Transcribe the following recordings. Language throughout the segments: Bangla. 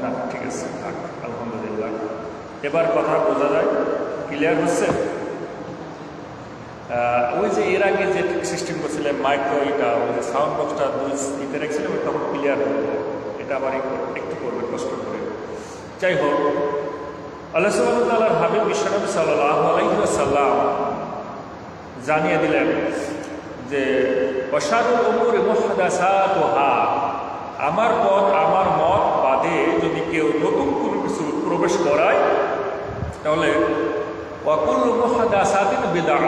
না ঠিক আছে, আলহামদুলিল্লাহ। এবার কথা বোঝা যায়, ক্লিয়ার হচ্ছে। ওই যে এর আগে যে সিস্টেম করছিলেন মাইক্রো, এটা ওই যে সাউন্ড বক্সটা ইতে রাখছিলাম, তখন ক্লিয়ার হতো। এটা আবার একটু করবে কষ্ট করে। যাই হোক, আল্লাহ সুবহানাহু ওয়া তাআলার হাবিব বিশ্বনবী সাল্লাল্লাহু আলাইহি ওয়াসাল্লাম জানিয়ে দিলেন যে ওয়াশারুল উমুরি মুহদাসাতুহা, আমার পথ আমার মত বাদে যদি কেউ নতুন কোনো কিছু প্রবেশ করায় তাহলে ওয়াকুল্লু মুহদাসাতিন বিদআহ,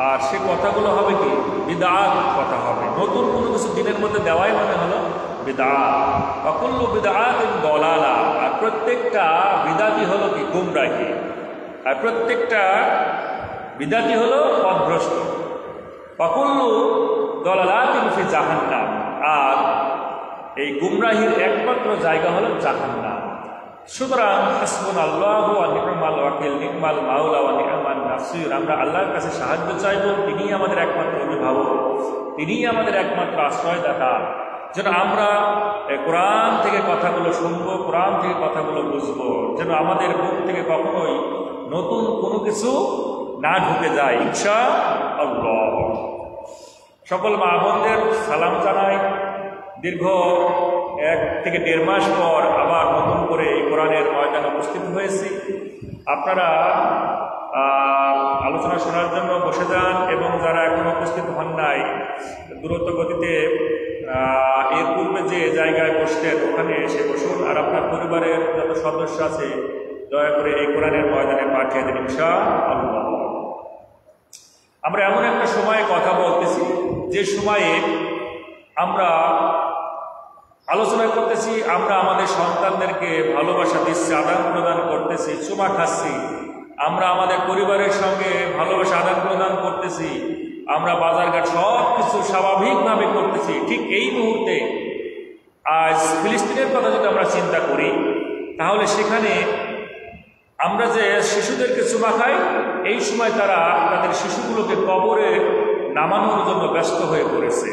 আর সে কথাগুলো হবে কি বিদআত কথা হবে। নতুন কোনো কিছু দিনের মধ্যে দেওয়াই মানে হলো বিদআত। ওয়াকুল্লু বিদআতিন দালালা, আর প্রত্যেকটা বিদাতি হলো কি গুমরাহি, আর প্রত্যেকটা বিদাতি হলো পথভ্রষ্ট। ওয়াকুল্লু দালালাতিন ফি জাহান্নাম, আর এই গুমরাহির একমাত্র জায়গা হলো জাহান্নাম। সুতরাং হাসবুনাল্লাহু ওয়া নি'মাল ওয়াকিল, নি'মাল মাওলা ওয়া নি'মান নাসির, আমরা আল্লাহর কাছে সাহায্য চাইব। তিনিই আমাদের একমাত্র অভিভাবক, তিনিই আমাদের একমাত্র আশ্রয়দাতা। যেন আমরা কোরআন থেকে কথাগুলো শুনবো, কোরআন থেকে কথাগুলো বুঝবো, যেন আমাদের মুখ থেকে কখনোই নতুন কোনো কিছু না ঢুকে যায় ইনশাআল্লাহ। সকল মা বোনদের সালাম জানাই। দীর্ঘ 1 থেকে 1.5 মাস পর আবার নতুন করে এই কোরআনের ময়দানে উপস্থিত হয়েছি। আপনারা আলোচনা শোনার জন্য বসে যান, এবং যারা এখনো উপস্থিত হন নাই দ্রুত গতিতে এর পূর্বে যে জায়গায় বসতেন ওখানে এসে বসুন। আর আপনার পরিবারের যত সদস্য আছে দয়া করে এই কোরআনের ময়দানে পাঠিয়ে দেন ইনশাআল্লাহ। আমরা এমন একটা সময়ে কথা বলতেছি যে সময়ে আমরা আলোচনা করতেছি, আমরা আমাদের সন্তানদেরকে ভালোবাসা দিচ্ছি, আদান প্রদান করতেছি, চুমা খাচ্ছি, আমরা আমাদের পরিবারের সঙ্গে ভালোবাসা আদান প্রদান করতেছি, আমরা বাজারঘাট সব কিছু স্বাভাবিকভাবে করতেছি। ঠিক এই মুহূর্তে আজ ফিলিস্তিনের কথা যদি আমরা চিন্তা করি, তাহলে সেখানে আমরা যে শিশুদেরকে চুমা খাই, এই সময় তারা তাদের শিশুগুলোকে কবরে নামানোর জন্য ব্যস্ত হয়ে পড়েছে।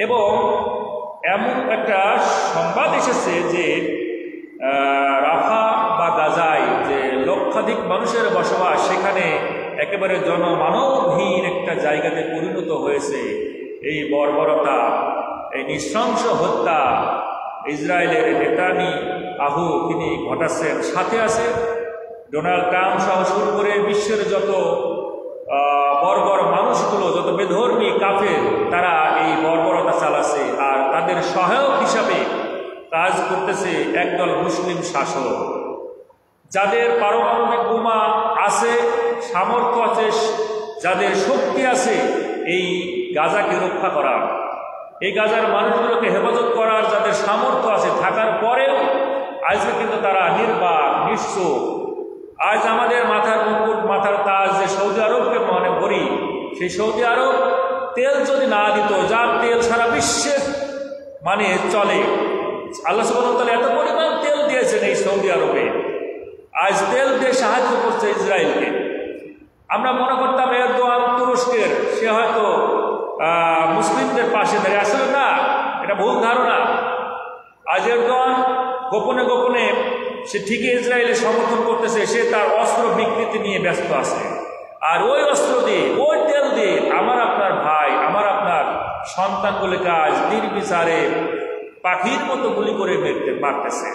এবং এমন একটা সংবাদ এসেছে যে রাফা বা গাজায় যে লক্ষাধিক মানুষের বসবাস, সেখানে একেবারে জনমানবহীন একটা জায়গাতে পরিণত হয়েছে। এই বর্বরতা, এই নৃশংস হত্যা ইসরায়েলের নেতানিয়াহু তিনি ঘটাচ্ছেন। সাথে আছে ডোনাল্ড ট্রাম্প সহ শুরু করে বিশ্বের যত বর্বর মানুষগুলো, যত বেধর্মী কাফের, তারা এই বর্বরতা চালাচ্ছে। আর তাদের সহায়ক হিসাবে কাজ করতেছে একদল মুসলিম শাসক, যাদের পারমাণবিক বোমা আছে, সামর্থ্য আছে, যাদের শক্তি আছে এই গাজাকে রক্ষা করার, এই গাজার মানুষগুলোকে হেফাজত করার যাদের সামর্থ্য আছে, থাকার পরেও আজকে কিন্তু তারা নির্বাক, নিশ্চুপ। আজ আমাদের মাথার মুকুট, মাথার তাজ যে সৌদি আরবকে মনে করি, সেই সৌদি আরব তেল যদি না দিত, যার তেল সারা বিশ্বে মানে চলে, আল্লাহ সুবহানাহু ওয়া তাআলা এত পরিমাণ তেল দিয়েছেন এই সৌদি আরবে, আজ তেল দিয়ে সাহায্য করছে ইসরায়েলকে। আমরা মনে করতাম এরদোয়ান তুরস্কের, সে হয়তো মুসলিমদের পাশে দাঁড়িয়ে, আসলে না, এটা ভুল ধারণা। আজ এরদোয়ান গোপনে গোপনে সে ঠিকই ইসরায়েলের সমর্থন করতেছে, সে তার অস্ত্র বিকৃতি নিয়ে ব্যস্ত আছে। আর ওই অস্ত্র দিয়ে, ওই তেল দিয়ে আমার আপনার ভাই, আমার আপনার সন্তানগুলিকে আজ নির্বিচারে পাখির মতো গুলি করে মারতেছে।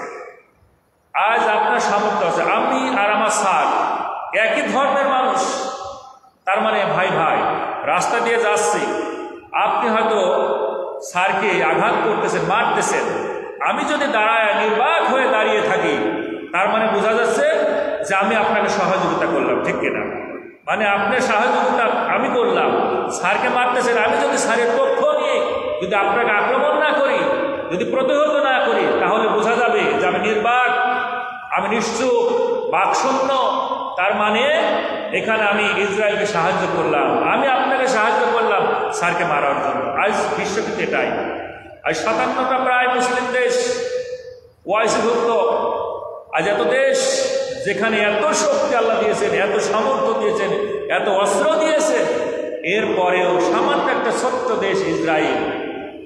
আজ আপনার সামর্থ্য আছে, আমি আর আমার স্যার একই ধর্মের মানুষ, তার মানে ভাই ভাই রাস্তা দিয়ে যাচ্ছি, আপনি হয়তো স্যারকে আঘাত করতেছেন, মারতেছেন, আমি যদি দাঁড়ায় নির্বাক হয়ে দাঁড়িয়ে থাকি, তার মানে বোঝা যাচ্ছে যে আমি আপনাকে সহযোগিতা করলাম, ঠিক কিনা? মানে আপনার সহযোগিতা আমি করলাম, স্যারকে মারতেছেন, আমি যদি স্যারের পক্ষ নিয়ে যদি আপনাকে আক্রমণ না করি, যদি প্রতিহত না করি, তাহলে বোঝা যাবে যে আমি নির্বাক, আমি নিশ্চুপ, বাকশূন্য। তার মানে এখানে আমি ইসরায়েলকে সাহায্য করলাম, আমি আপনাকে সাহায্য করলাম স্যারকে মারার জন্য। আজ বিশ্বকে এটাই। আজ 57টা প্রায় মুসলিম দেশ ওআইসিভুক্ত। আজ এত দেশ যেখানে এত শক্তি আল্লাহ দিয়েছেন, এত সামর্থ্য দিয়েছেন, এত অস্ত্র দিয়েছেন, এরপরেও সামান্য একটা ছোট্ট দেশ ইসরায়েল,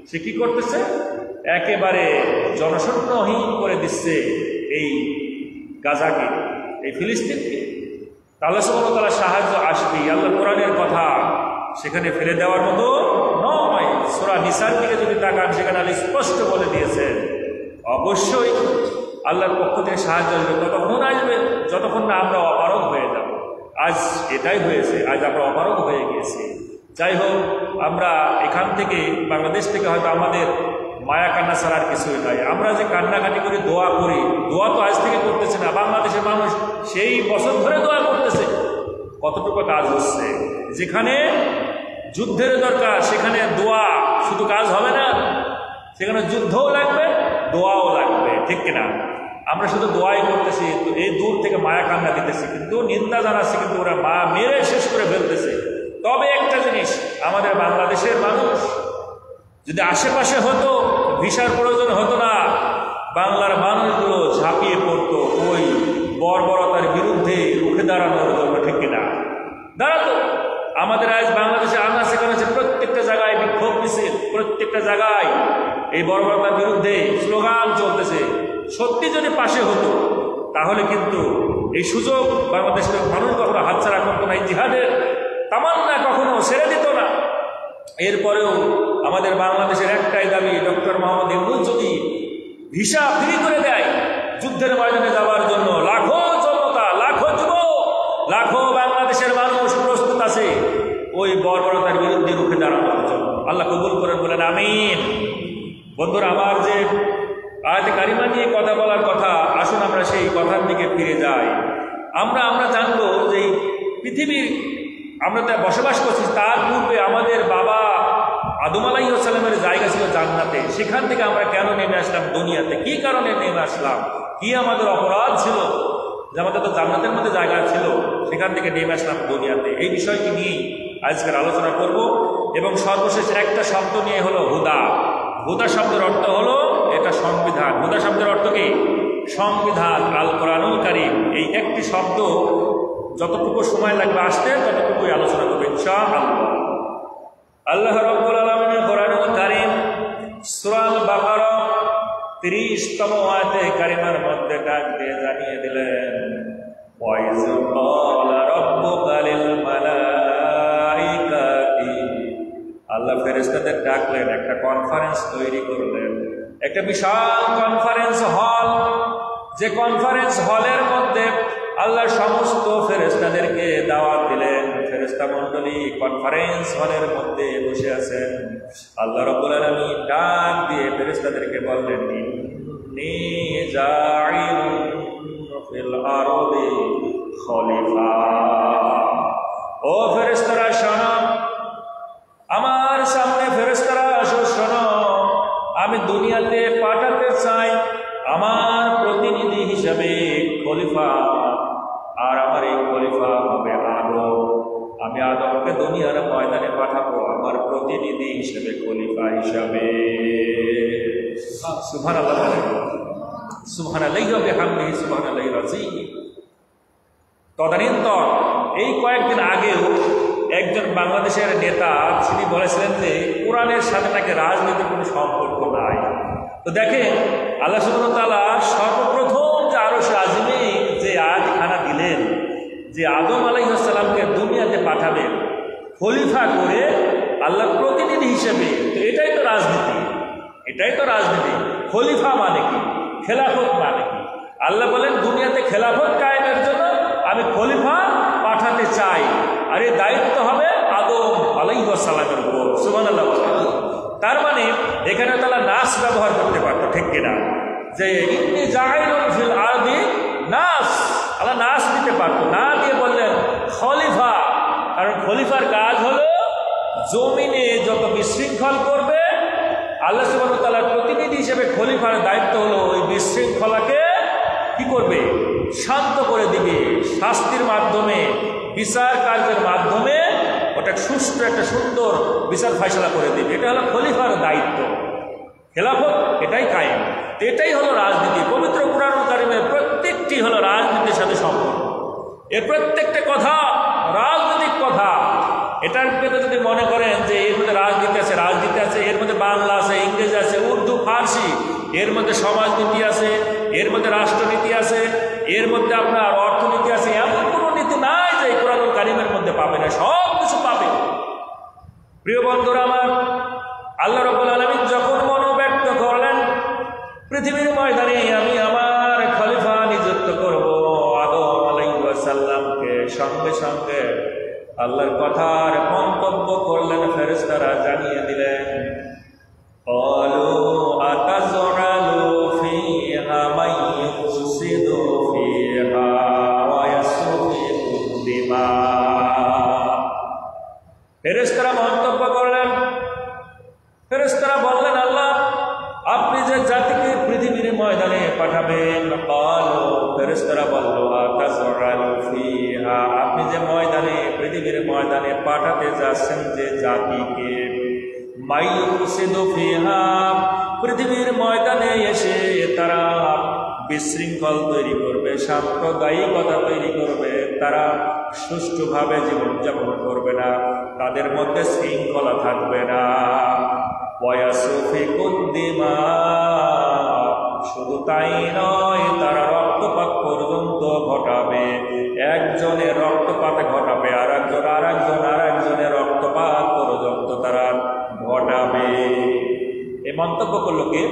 সে কি করতেছে? একেবারে জনশূন্যহীন করে দিচ্ছে এই গাজাকে, এই ফিলিস্তিনকে। আল্লাহ সুবহানাহু ওয়া তাআলার সাহায্য আসবে। আল্লাহ কোরআনের কথা সেখানে ফেলে দেওয়ার মতো নয়। সূরা নিসার দিকে যদি তাকান, সেখানে আল্লাহ স্পষ্ট বলে দিয়েছেন অবশ্যই আল্লাহর পক্ষ থেকে সাহায্য আসবে। ততক্ষণ আসবে যতক্ষণ না আমরা অপারগ হয়ে যাব। আজ এটাই হয়েছে, আজ আমরা অপারগ হয়ে গিয়েছি। যাই হোক, আমরা এখান থেকে বাংলাদেশ থেকে হয়তো আমাদের মায়া কান্না ছাড়া আর কিছুই নাই। আমরা যে কান্নাকাটি করে দোয়া করি, দোয়া তো আজ থেকে করতেছে না, বাংলাদেশের মানুষ সেই বছর ধরে দোয়া করতেছে। কতটুকু কাজ হচ্ছে? যেখানে যুদ্ধের দরকার সেখানে দোয়া শুধু কাজ হবে না, সেখানে যুদ্ধও লাগবে, দোয়াও লাগবে, ঠিক কিনা? আমরা শুধু দোয়াই করতেছি, এই দূর থেকে মায়া কান্না দিতেছি, কিন্তু নিন্দা জানাচ্ছি, কিন্তু ওরা মা মেরে শেষ করে ফেলতেছে। তবে একটা জিনিস, আমাদের বাংলাদেশের মানুষ যদি আশেপাশে হতো, ভিসার প্রয়োজন হতো না, বাংলার মানুষগুলো ঝাঁপিয়ে পড়তো ওই বর্বরতার বিরুদ্ধে রুখে দাঁড়ানোর জন্য, ঠিক কিনা? দাঁড়াতো। আমাদের আজ বাংলাদেশে আনাচে কানাচে প্রত্যেকটা জায়গায় বিক্ষোভ মিছিল, প্রত্যেকটা জায়গায় এই বর্বরতার বিরুদ্ধে স্লোগান চলতেছে। সত্যি যদি পাশে হতো তাহলে কিন্তু এই সুযোগ বাংলাদেশের মানুষ কখনো হাতছাড়া করতো না, এই জিহাদের তামান্না কখনো ছেড়ে দিত না। এরপরেও আমাদের বাংলাদেশের একটাই দাবি, ডক্টর মোহাম্মদ ইউনূস যদি ভিসা ফ্রি করে দেয় যুদ্ধের ময়দানে যাওয়ার জন্য, লাখো জনতা, লাখো যুবক, লাখো বাংলাদেশের মানুষ প্রস্তুত আছে ওই বর্বরতার বিরুদ্ধে রুখে দাঁড়ানোর জন্য। আল্লাহ কবুল করেন, বলেন আমিন। বন্ধুরা, আমার যে আয়াতে কারিমা নিয়ে কথা বলার কথা, আসুন আমরা সেই কথার দিকে ফিরে যাই। আমরা জানবো যে পৃথিবীর আমরা তা বসবাস করছি, তার পূর্বে আমাদের বাবা আদম আলাইহিস সালামের জায়গা ছিল জান্নাতে। সেখান থেকে আমরা কেন নেমে আসলাম দুনিয়াতে? কি কারণে নেমে আসলাম? কি আমাদের অপরাধ ছিল যে আমাদের তো জান্নাতের মধ্যে জায়গা ছিল, সেখান থেকে নেমে আসলাম দুনিয়াতে? এই বিষয়টি নিয়েই আজকের আলোচনা করব। এবং সর্বশেষ একটা শব্দ নিয়ে হলো হুদা। হুদা শব্দের অর্থ হলো এটা সংবিধান। হুদা শব্দের অর্থ কি? সংবিধান, আল কোরআনুল কারীম। এই একটি শব্দ যতটুকু সময় লাগবে আসতে ততটুকুই আলোচনা করবে ইনশাআল্লাহ। আল্লাহ রাব্বুল আলামিন কোরআনুল কারীম সূরা আল বাকারা 30তম আয়াতে কারিমার মধ্যে ডাক দিয়ে জানিয়ে দিলেন, ওয়াইজ ক্বালা রাব্বুকা লিল মালাইকাতি। আল্লাহ ফেরেশতাদের ডাকলেন, একটা কনফারেন্স তৈরি করলেন, একটা বিশাল কনফারেন্স হল। যে কনফারেন্স হলের মধ্যে আল্লাহ সমস্ত ফেরেশতাদেরকে দাওয়াত দিলেন। ফেরেশতা মণ্ডলী কনফারেন্স হলের মধ্যে বসে আছেন। আল্লাহ রাব্বুল আলামিন ডাক দিয়ে ফেরেশতাদেরকে বললেন, ইন্নী জাঈলুন ফিল আরদি খলিফা। ও ফেরেশতারা শোনো, আমার সামনে ফেরেশতারা আসো, শোনো, আমি দুনিয়াতে পাঠাতে চাই আমার প্রতিনিধি হিসাবে খলিফা। আর আমার এই খলিফা হবে আদম। আমি আদমকে দুনিয়ার ময়দানে পাঠাবো আমার প্রতিনিধি হিসেবে, খলিফা হিসাবে। সুবহানাল্লাহ, সুবহানাল্লাহি ওয়া বিহামদিহি, সুবহানাল্লাহিল আযীম। তদানীন্তন এই কয়েকদিন আগেও একজন বাংলাদেশের নেতা তিনি বলেছিলেন যে কোরআনের সাথে নাকি রাজনীতির কোনো সম্পর্ক নাই। তো দেখেন, আল্লাহ সুবহানাহু ওয়া তাআলা সর্বপ্রথম যে আরশে আজিমে যে আয়াতখানা দিলেন যে আদম আলাইহিস সালামকে দুনিয়াতে পাঠাবেন খলিফা করে আল্লাহর প্রতিনিধি হিসেবে, তো এটাই তো রাজনীতি, এটাই তো রাজনীতি। খলিফা মানে কি? খেলাফত মানে কি? আল্লাহ বলেন দুনিয়াতে খেলাফত কায়েমের জন্য আমি খলিফা পাঠাতে চাই, আর এই দায়িত্ব হবে আদম আলাইহিস সালামের উপর। সুবহানাল্লাহ। তার মানে এখানে তারা নাস ব্যবহার করতে পারতো, ঠিক কিনা? যে ইন্নী জাঈলুন ফিল আরদি নাস, আল্লাহ নাস দিতে পারতো, না দিয়ে বললেন খলিফা। কারণ খলিফার কাজ হলো জমিনে যত বিশৃঙ্খল করবে, আল্লাহ সুবহানাহু ওয়া তাআলার প্রতিনিধি হিসেবে খলিফার দায়িত্ব হলো ওই বিশৃঙ্খলাকে কি করবে? শান্ত করে দিবে, শাস্তির মাধ্যমে, বিচার কার্যের মাধ্যমে ওটা সুষ্ঠু একটা সুন্দর বিচার ফয়সালা করে দিবে। এটা হলো খলিফার দায়িত্ব। খেলাফত এটাই কায়েম, এটাই হলো রাজনীতি। পবিত্র কুরআনুল কারীমের প্রত্যেকটি হলো রাজনীতির সাথে সম্পর্ক। এর প্রত্যেকটা কথা রাজনৈতিক কথা। এটার ভিতরে যদি মনে করেন যে এর মধ্যে রাজনীতি আছে, রাজনীতি আছে, এর মধ্যে বাংলা আছে, ইংরেজি আছে, উর্দু, ফার্সি এর মধ্যে সমাজনীতি আছে, এর মধ্যে রাষ্ট্রনীতি আছে, এর মধ্যে আপনার অর্থনীতি আছে। এমন কোনো নীতি নাই যে কোরআনুল কারীমের মধ্যে পাবে না, সব কিছু পাবে। প্রিয় বন্ধুরা আমার, আল্লাহ রাব্বুল আলামিন যখন মনোব্যক্ত করলেন পৃথিবীর ময়দানে আমি আমার খলিফা নিযুক্ত করব আদম আলাইহিস সালামকে, সঙ্গে সঙ্গে আল্লাহর কথার মন্তব্য করলেন, ফেরেশতারা জানিয়ে দিলেন ক্বালু আতাজআলু ফিহা মান ইউফসিদু ফিহা ওয়া ইয়াসফিকু দিমা। ফেরেশতারা মন্তব্য করলেন, ফেরেশতারা বললেন আল্লাহ আপনি যে জাতিকে পৃথিবীর ময়দানে পাঠাবেন, ক্বালু ফেরেশতারা বলল আতাজআলু ফিহা, আপনি যে ময়দানে পৃথিবীর ময়দানে পাঠাতে যাচ্ছেন যে জাতিকে, মান ইউফসিদু ফিহা, পৃথিবীর ময়দানে এসে তারা বিশৃঙ্খল তৈরি করবে, সাম্প্রদায়িকতা তৈরি করবে, তারা সুষ্ঠুভাবে জীবনযাপন করবে না, তাদের মধ্যে শৃঙ্খলা থাকবে না। ওয়ায়াসফিকুদ দিমা, শুধু তাই নয়, তারা রক্তপাত পর্যন্ত ঘটাবে। একজনের রক্তপাত ঘটাবে, আরেকজনের রক্তপাত পর্যন্ত তারা ঘটাবে। এই মন্তব্য করলো কে?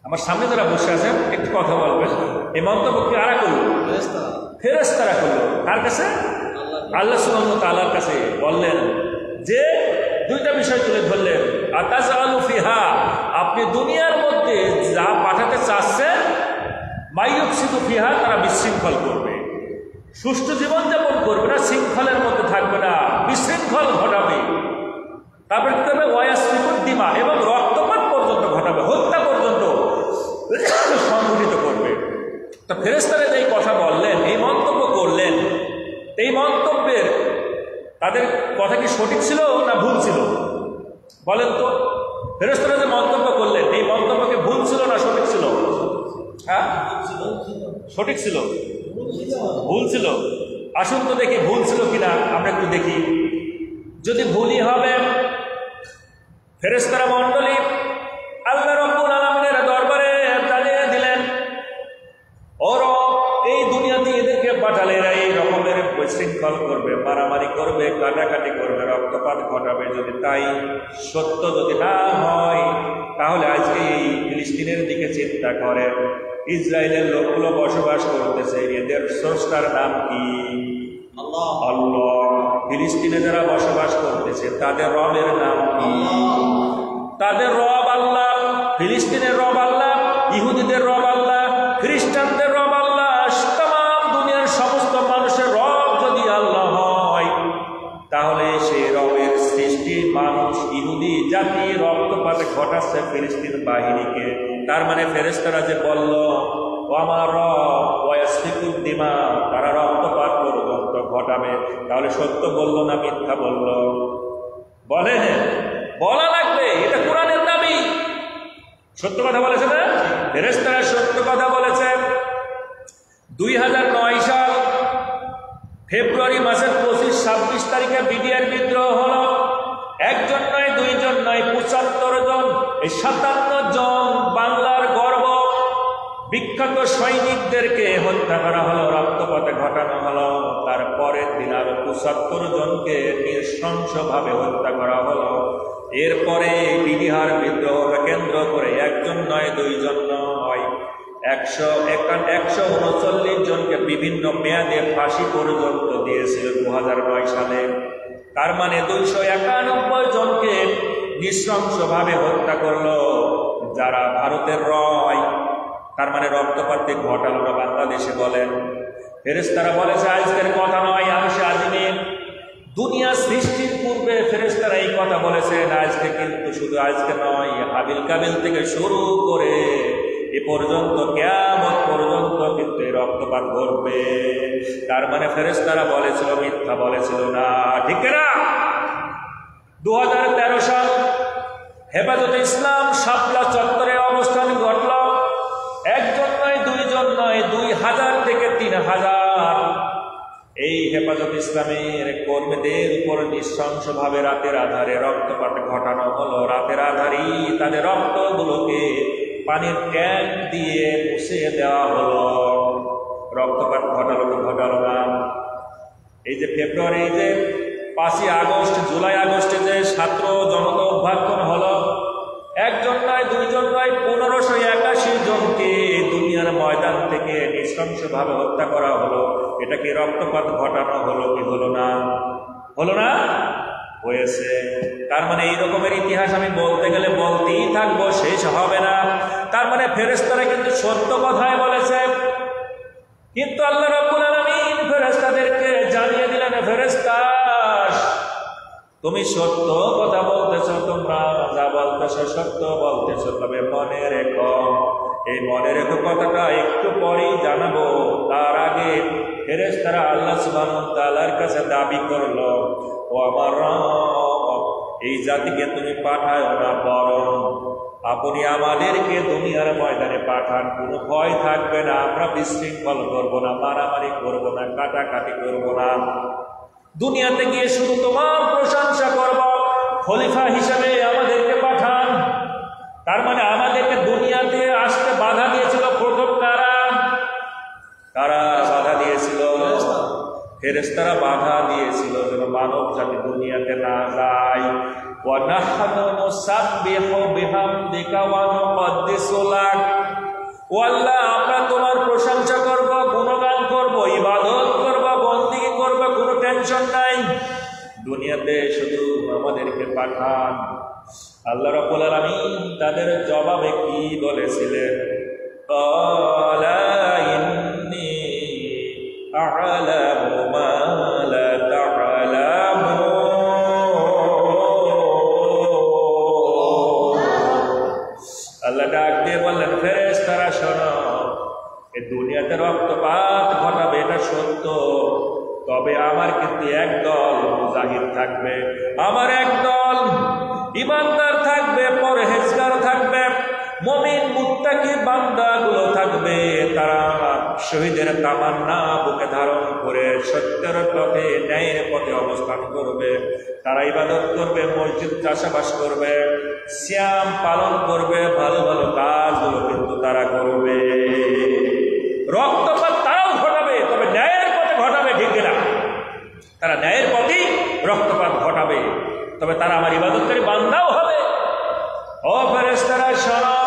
আমার সামনে যারা বসে আছেন একটু কথা বলবেন। এই মন্তব্য কি কারা করলো? ফেরেশতারা করলো। কার কাছে? আল্লাহ সুবহানাহু ওয়া তাআলার কাছে। বললেন যে দুইটা বিষয় তুলে ধরলেন, আতাজআলু ফিহা, আপনি দুনিয়ার মধ্যে যা পাঠাতে চাচ্ছেন, মান ইউফসিদু ফিহা, তারা বিশৃঙ্খল করবে, সুষ্ঠু জীবনযাপন করবে না, শৃঙ্খলের মধ্যে থাকবে না, বিশৃঙ্খল ঘটাবে। তারপরে কি করবে? ওয়ায়াসফিকুদ দিমা, এবং রক্তপাত পর্যন্ত ঘটাবে, হত্যা পর্যন্ত সংঘটিত করবে। তো ফেরেশতারা এই কথা বললেন, এই মন্তব্য করলেন, এই মন্তব্যের তাদের কথা কি সঠিক ছিল না ভুল ছিল? বলেন তো, ফেরেশতারা যে মন্তব্য করলেন এই মন্তব্যকে ভুল ছিল না সঠিক ছিল? হ্যাঁ, সঠিক ছিল, ভুল ছিল। আসুন তো দেখি ভুল ছিল কিনা, আমরা একটু দেখি। যদি ভুলই হবে, ফেরেশতারা মণ্ডলী আল্লাহ রাব্বুল আলামিনের দরবারে জানিয়ে দিলেন, ও রব, এই দুনিয়াতে এদেরকে পাঠালে এরা এই রকমের বিশৃঙ্খল করবে, মারামারি করবে, কাটাকাটি করবে, রক্তপাত ঘটাবে। যদি তাই সত্য যদি না হয়, তাহলে আজকে এই ফিলিস্তিনের দিকে চিন্তা করেন। ইসরায়েলের লোকগুলো বসবাস করতেছে, এদের স্রষ্টার নাম কি? আল্লাহ। ফিলিস্তিনে যারা বসবাস করতেছে তাদের রবের নাম কি? তাদের রব আল্লাহ। ফিলিস্তিনের রব আল্লাহ, ইহুদিদের রব আল্লাহ, খ্রিস্টানদের রব আল্লাহ। তাম দুনিয়ার সমস্ত মানুষের রব যদি আল্লাহ হয়, তাহলে সেই রবের সৃষ্টি মানুষ, ইহুদি জাতি রক্তপাত ঘটাচ্ছে ফিলিস্তিন বাহিনীকে। তার মানে ফেরেশতারা যে বলল ও আমার রব ওয়ায়াসফিকুদ দিমা, তারা রক্তপাত পর্যন্ত ঘটাবে, তাহলে সত্য বলল না মিথ্যা বলল? বলেন, বলা লাগবে, এটা কোরআনের দাবি। সত্য কথা বলেছে না? ফেরেশতারা সত্য কথা বলেছে। 2009 সাল ফেব্রুয়ারি মাসের 25-26 তারিখে বিডিআর বিদ্রোহ হলো। একজন নয়, দুইজন নয়, 75 জন, এই 57 জন বাংলার গর্ব বিখ্যাত সৈনিকদেরকে হত্যা করা হলো, রক্তপাতে ঘটানো হলো। তারপরের দিন আরো 75 জনকে নৃশংসভাবে হত্যা করা হলো। এরপরে বিডিআর বিদ্রোহকে কেন্দ্র করে একজন নয়, দুইজন নয়, 139 জনকে বিভিন্ন মেয়াদে ফাঁসি পর্যন্ত দিয়েছিল 2009 সালে। তার মানে 291 জনকে নৃশংসভাবে হত্যা করলো, যারা ভারতের রয়। তার মানে রক্তপাত ঘটালো না বাংলাদেশে। বলেন, ফেরেশতারা বলেছে আজকের কথা নয়, আরশে আজিমে দুনিয়া সৃষ্টির পূর্বে ফেরেশতারা এই কথা বলেছেন। আজকে কিন্তু শুধু আজকে নয়, হাবিল কাবিল থেকে শুরু করে এ পর্যন্ত, কিয়ামত পর্যন্ত কিন্তু এই রক্তপাত ঘটবে। তার মানে ফেরেশতারা বলেছিল, মিথ্যা বলেছিল না, ঠিক না? 2013 সাল হেফাজতে ইসলাম শাপলা চত্বরে অবস্থান ঘটল। একজন নয়, দুইজন নয়, 2000 থেকে 3000 এই হেফাজত ইসলামের কর্মীদের উপর নৃশংসভাবে রাতের আধারে রক্তপাত ঘটানো হলো। রাতের আধারেই তাদের রক্তগুলোকে পানির ট্যাঙ্ক দিয়ে মুছে দেওয়া হলো। রক্তপাত ঘটালো তো ঘটালো না। এই যে ফেব্রুয়ারি, এই যে 5ই আগস্ট, জুলাই আগস্টে যে ছাত্র জনতা অভ্যুত্থান হলো, একজন নয়, দুইজন নয়, 1581 জনকে দুনিয়ার ময়দান থেকে নৃশংসভাবে হত্যা করা হলো। এটা কি রক্তপাত ঘটানো হলো কি হলো না? হলো না? হয়েছে। তার মানে এই রকমের ইতিহাস আমি বলতে গেলে বলতেই থাকবো, শেষ হবে না। তার মানে ফেরেশতারা কিন্তু সত্য কথাই বলেছে। কিন্তু আল্লাহ রাব্বুল আলামিন ফেরেশতাদেরকে জানিয়ে দিলেন, ফেরেশতা তুমি সত্য কথা বলতেছ, তোমরা যা বলতেছ সত্য বলতেছ, তবে মনে রেখো, এই মনে রেখো কথাটা একটু পরেই জানাবো। তার আগে ফেরেশতারা আল্লাহ সুবহানাহু ওয়া তাআলার কাছে দাবি করলো, ও আমার রব, এই জাতিকে তুমি পাঠাও না, বরং আপনি আমাদেরকে দুনিয়ার ময়দানে পাঠান। কোনো ভয় থাকবে না, আমরা বিশৃঙ্খল করবো না, মারামারি করবো না, কাটাকাটি করবো না। দুনিয়াতে গিয়ে শুধু তোমার প্রশংসা করব, খলিফা হিসেবে আমাদেরকে পাঠান। তার মানে আমাদেরকে দুনিয়াতে আসতে বাধা দিয়েছিল প্রথম কারা? কারা বাধা দিয়েছিল? ফেরেশতারা বাধা দিয়েছিল যেন মানব জাতি দুনিয়াতে না যায়। ওয়া নাহনু নুসাব্বিহু বিহামদিকা ওয়া নুকদ্দিসু লাক। ও আল্লাহ, আমরা তোমার প্রশংসা করব, গুণগান করব, ইবাদত করব, বন্দেগী করব, কোনো টেনশন নাই। দুনিয়াতে শুধু আমাদেরকে পাঠান। আল্লাহ রাব্বুল আলামিন তাদের জবাবে কি বলেছিলেন? ক্বালা ইন্নী আ'লামু মা লা তা'লামুন। আল্লাহ ডাক দিয়ে বললেন, ফেরেশতারা শোনো, এই দুনিয়াতে রক্তপাত ঘটাবে এটা সত্য, তবে আমার কিন্তু একদল মুজাহিদ থাকবে, আমার একদল ইমানদার থাকবে, পরহেজগার থাকবে, মুমিন মুত্তাকি বান্দাগুলো থাকবে। তারা শহীদের তামান্না বুকে ধারণ করে সত্যের পথে, ন্যায়ের পথে অবস্থান করবে। তারা ইবাদত করবে, মসজিদ চাষাবাস করবে, সিয়াম পালন করবে, ভালো ভালো কাজগুলো কিন্তু তারা করবে। রক্তপাত তারাও ঘটাবে, তবে ন্যায়ের পথে ঘটাবে, ঠিক না? তারা ন্যায়ের পথেই রক্তপাত ঘটাবে, তবে তারা আমার ইবাদতকারী বান্দাও হবে। ও ফেরেশতারা শোনো,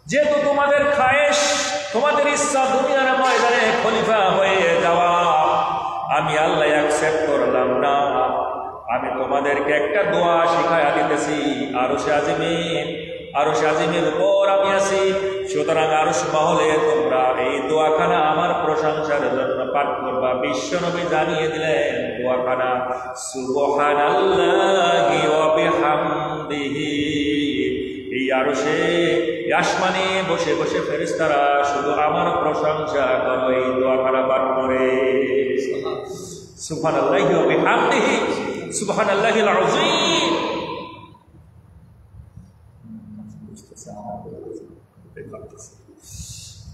যেহেতু তোমাদের খায়েশ, তোমাদের ইচ্ছা দুনিয়ার ময়দানে খলিফা হয়ে যাওয়া, আমি আল্লাহ অ্যাকসেপ্ট করলাম না। আমি তোমাদেরকে একটা দোয়া শিখায়া দিতেছি। আরশে আজিমের উপর আমি আছি, সুতরাং আরশ মহলে তোমরা এই দোয়াখানা আমার প্রশংসার জন্য পাঠ করবা। বিশ্বনবী জানিয়ে দিলেন দোয়াখানা, সুবহানাল্লাহি ওয়া বিহামদিহি। এই আরশে আসমানে বসে বসে ফেরেশতারা শুধু আমার প্রশংসা করো, এই দোয়াখানা পাঠ করে। সুবহানাল্লাহি ওয়া বিহামদিহি, সুবহানাল্লাহিল আযীম।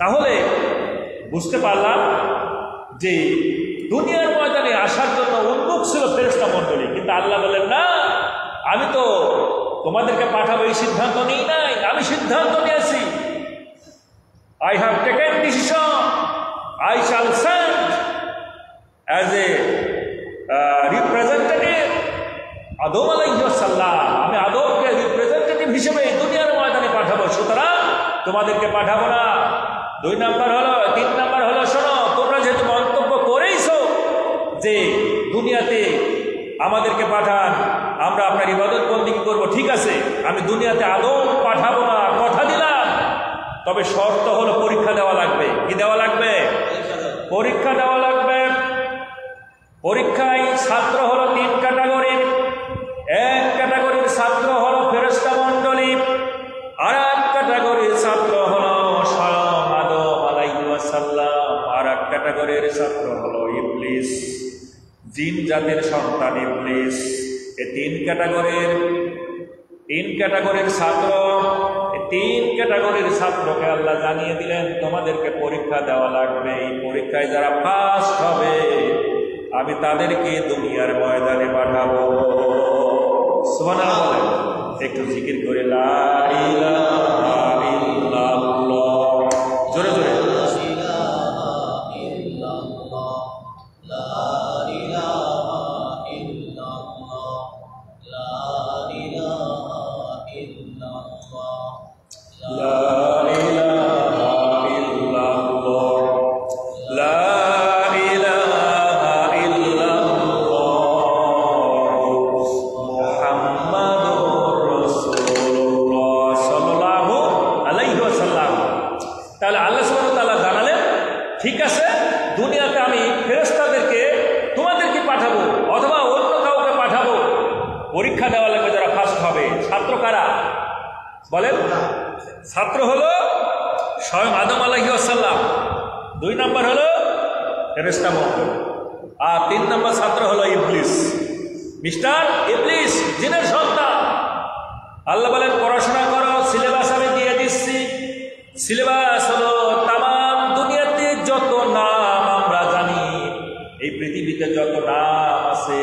তাহলে বুঝতে পারলাম যে দুনিয়ার ময়দানে আসার জন্য উন্মুখ ছিল ফেরেশতা মণ্ডলী, কিন্তু আল্লাহ বলেন না, আমি তো তোমাদেরকে পাঠাবো এই সিদ্ধান্ত নিই নাই, আমি সিদ্ধান্ত নিয়েছি। I have taken decision, I shall send as a representative আদম আলাইহিস সালাম। আমি আদমকে রিপ্রেজেন্টেটিভ হিসেবে এই দুনিয়ার ময়দানে পাঠাবো, সুতরাং তোমাদেরকে পাঠাবো না। 2 নাম্বার হলো, 3 নাম্বার হলো, শোনো, তোমরা যেহেতু মন্তব্য করেইছো যে দুনিয়াতে আমাদেরকে পাঠান, আমরা আপনার ইবাদত বন্দেগী করবো, ঠিক আছে, আমি দুনিয়াতে আদম পাঠাবো না, কথা দিলাম। তবে শর্ত হলো পরীক্ষা দেওয়া লাগবে। কি দেওয়া লাগবে? পরীক্ষা দেওয়া লাগবে। পরীক্ষায় ছাত্র হলো 3 ক্যাটাগরির। এক ক্যাটাগরির ছাত্র হলো ফেরেশতা মণ্ডলী, আর এক ক্যাটাগরির ছাত্র হলো স্বয়ং আদম আলাইহিস সালাম, আর এক ক্যাটাগরির ছাত্র হলো ইবলিস, জিন জাতির সন্তান ইবলিস। এই 3 ক্যাটাগরির ছাত্র, তিন ক্যাটাগরির ছাত্রকে আল্লাহ জানিয়ে দিলেন তোমাদেরকে পরীক্ষা দেওয়া লাগবে, এই পরীক্ষায় যারা ফার্স্ট হবে আমি তাদেরকে দুনিয়ার ময়দানে পাঠাবো। সুবহানাল্লাহ বলেন, একটু জিকির করে লা ইলাহা ইল্লাল্লাহ, জোরে জোরে ঠিক আছে, দুনিয়াতে আমি ফেরেশতাদেরকে তোমাদেরকে পাঠাবো অথবা অন্য কাউকে পাঠাবো, পরীক্ষা দেওয়া লাগবে যারা ফার্স্ট হবে। ছাত্র কারা বলেন? ছাত্র হলো স্বয়ং আদম আলাইহিস সালাম, 2 নম্বর হলো ফেরেশতা মণ্ডলী, আর 3 নম্বর ছাত্র হলো ইবলিস, মিস্টার ইবলিস, জিনের সন্তান। আল্লাহ বলেন পড়াশোনা করো, সিলেবাস আমি দিয়ে দিচ্ছি। সিলেবাস হলো তামাম দুনিয়াতে যত নাম আমরা জানি, এই পৃথিবীতে যত নাম আছে,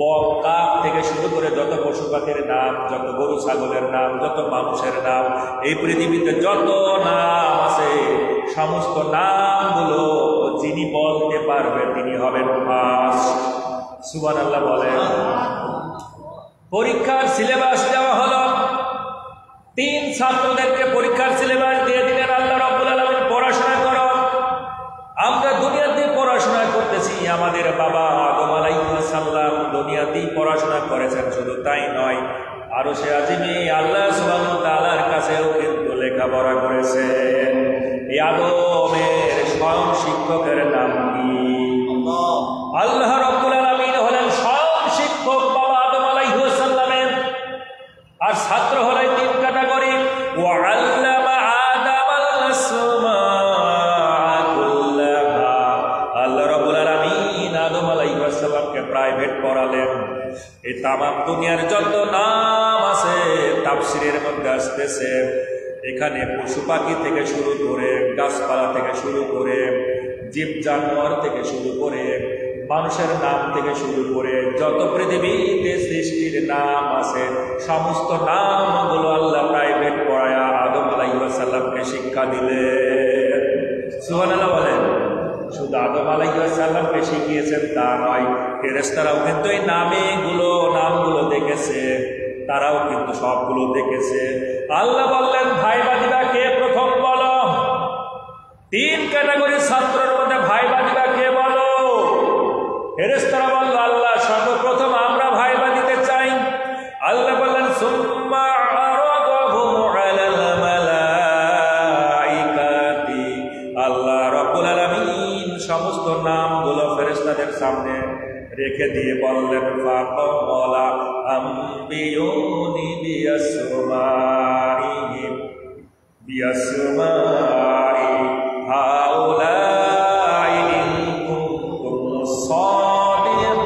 বক কাক থেকে শুরু করে যত পশু পাখির নাম, যত গরু ছাগলের নাম, যত মানুষের নাম, এই পৃথিবীতে যত নাম আছে সমস্ত নামগুলো যিনি বলতে পারবে তিনি হবেন ফার্স্ট। সুবহানাল্লাহ বলেন। পরীক্ষার সিলেবাস দেওয়া হলো, 3 ছাত্রদেরকে পরীক্ষার সিলেবাস দিয়ে দিলেন আল্লাহ রাব্বুল আলামিন, পড়াশোনা করো। আমরা দুনিয়াতে পড়াশোনা করতেছি, আমাদের বাবা আদম আলাইহিস সালাম দুনিয়াতেই পড়াশোনা করেছেন, শুধু তাই নয় আরশে আজিমে আল্লাহ সুবহানাহু ওয়া তাআলার কাছেও কিন্তু লেখাপড়া করেছেন। এই আদমের স্বয়ং শিক্ষকের নাম কি? আল্লাহ রাব্বুল আলামিন হলেন স্বয়ং শিক্ষক বাবা আদম আলাইহিস সালামের। আর ছাত্র হলো 3 ক্যাটাগরি, ওয়া আল্লামা আদম আল-আসমাআ কুল্লাহা। আল্লাহ রাব্বুল আলামিন আদম আলাইহিস সালামকে প্রাইভেট পড়ালেন। এই তামাম দুনিয়ার যত নাম আছে তাফসীরের মধ্যে আসতেছে, এখানে পশু পাখি থেকে শুরু করে, গাছপালা থেকে শুরু করে, জীব জানোয়ার থেকে শুরু করে, মানুষের নাম থেকে শুরু করে যত পৃথিবীতে সৃষ্টির নাম আছে সমস্ত নামগুলো আল্লাহ প্রাইভেট পড়ায়া আদম আলাইহিস সালামকে শিক্ষা দিলেন। সুবহানাল্লাহ বলেন। শুধু আদম আলাইহিস সালামকে শিখিয়েছেন তা নয়, ফেরেশতারাও কিন্তু এই নামগুলো দেখেছে, তারাও কিন্তু সবগুলো দেখেছে। আল্লাহ বললেন ভাইবা দিবা কে প্রথম বলো? 3 ক্যাটাগরির ছাত্রের মধ্যে ভাইবা দিবা কে বলো? ফেরেশতারা বলল আল্লাহ সর্বপ্রথম আমরা ভাইবা দিতে চাই। আল্লাহ বললেন সুম্মা আরাদাহুম আলাল মালাইকাতি। আল্লাহ রাব্বুল আলামিন সমস্ত নামগুলো ফেরেশতাদের সামনে রেখে দিয়ে বললেন ফাকালা আম্বিউনি বিয়াসমাইহিম বিয়াসমাই হাউলাই ইন কুনতুম সাদিকিন।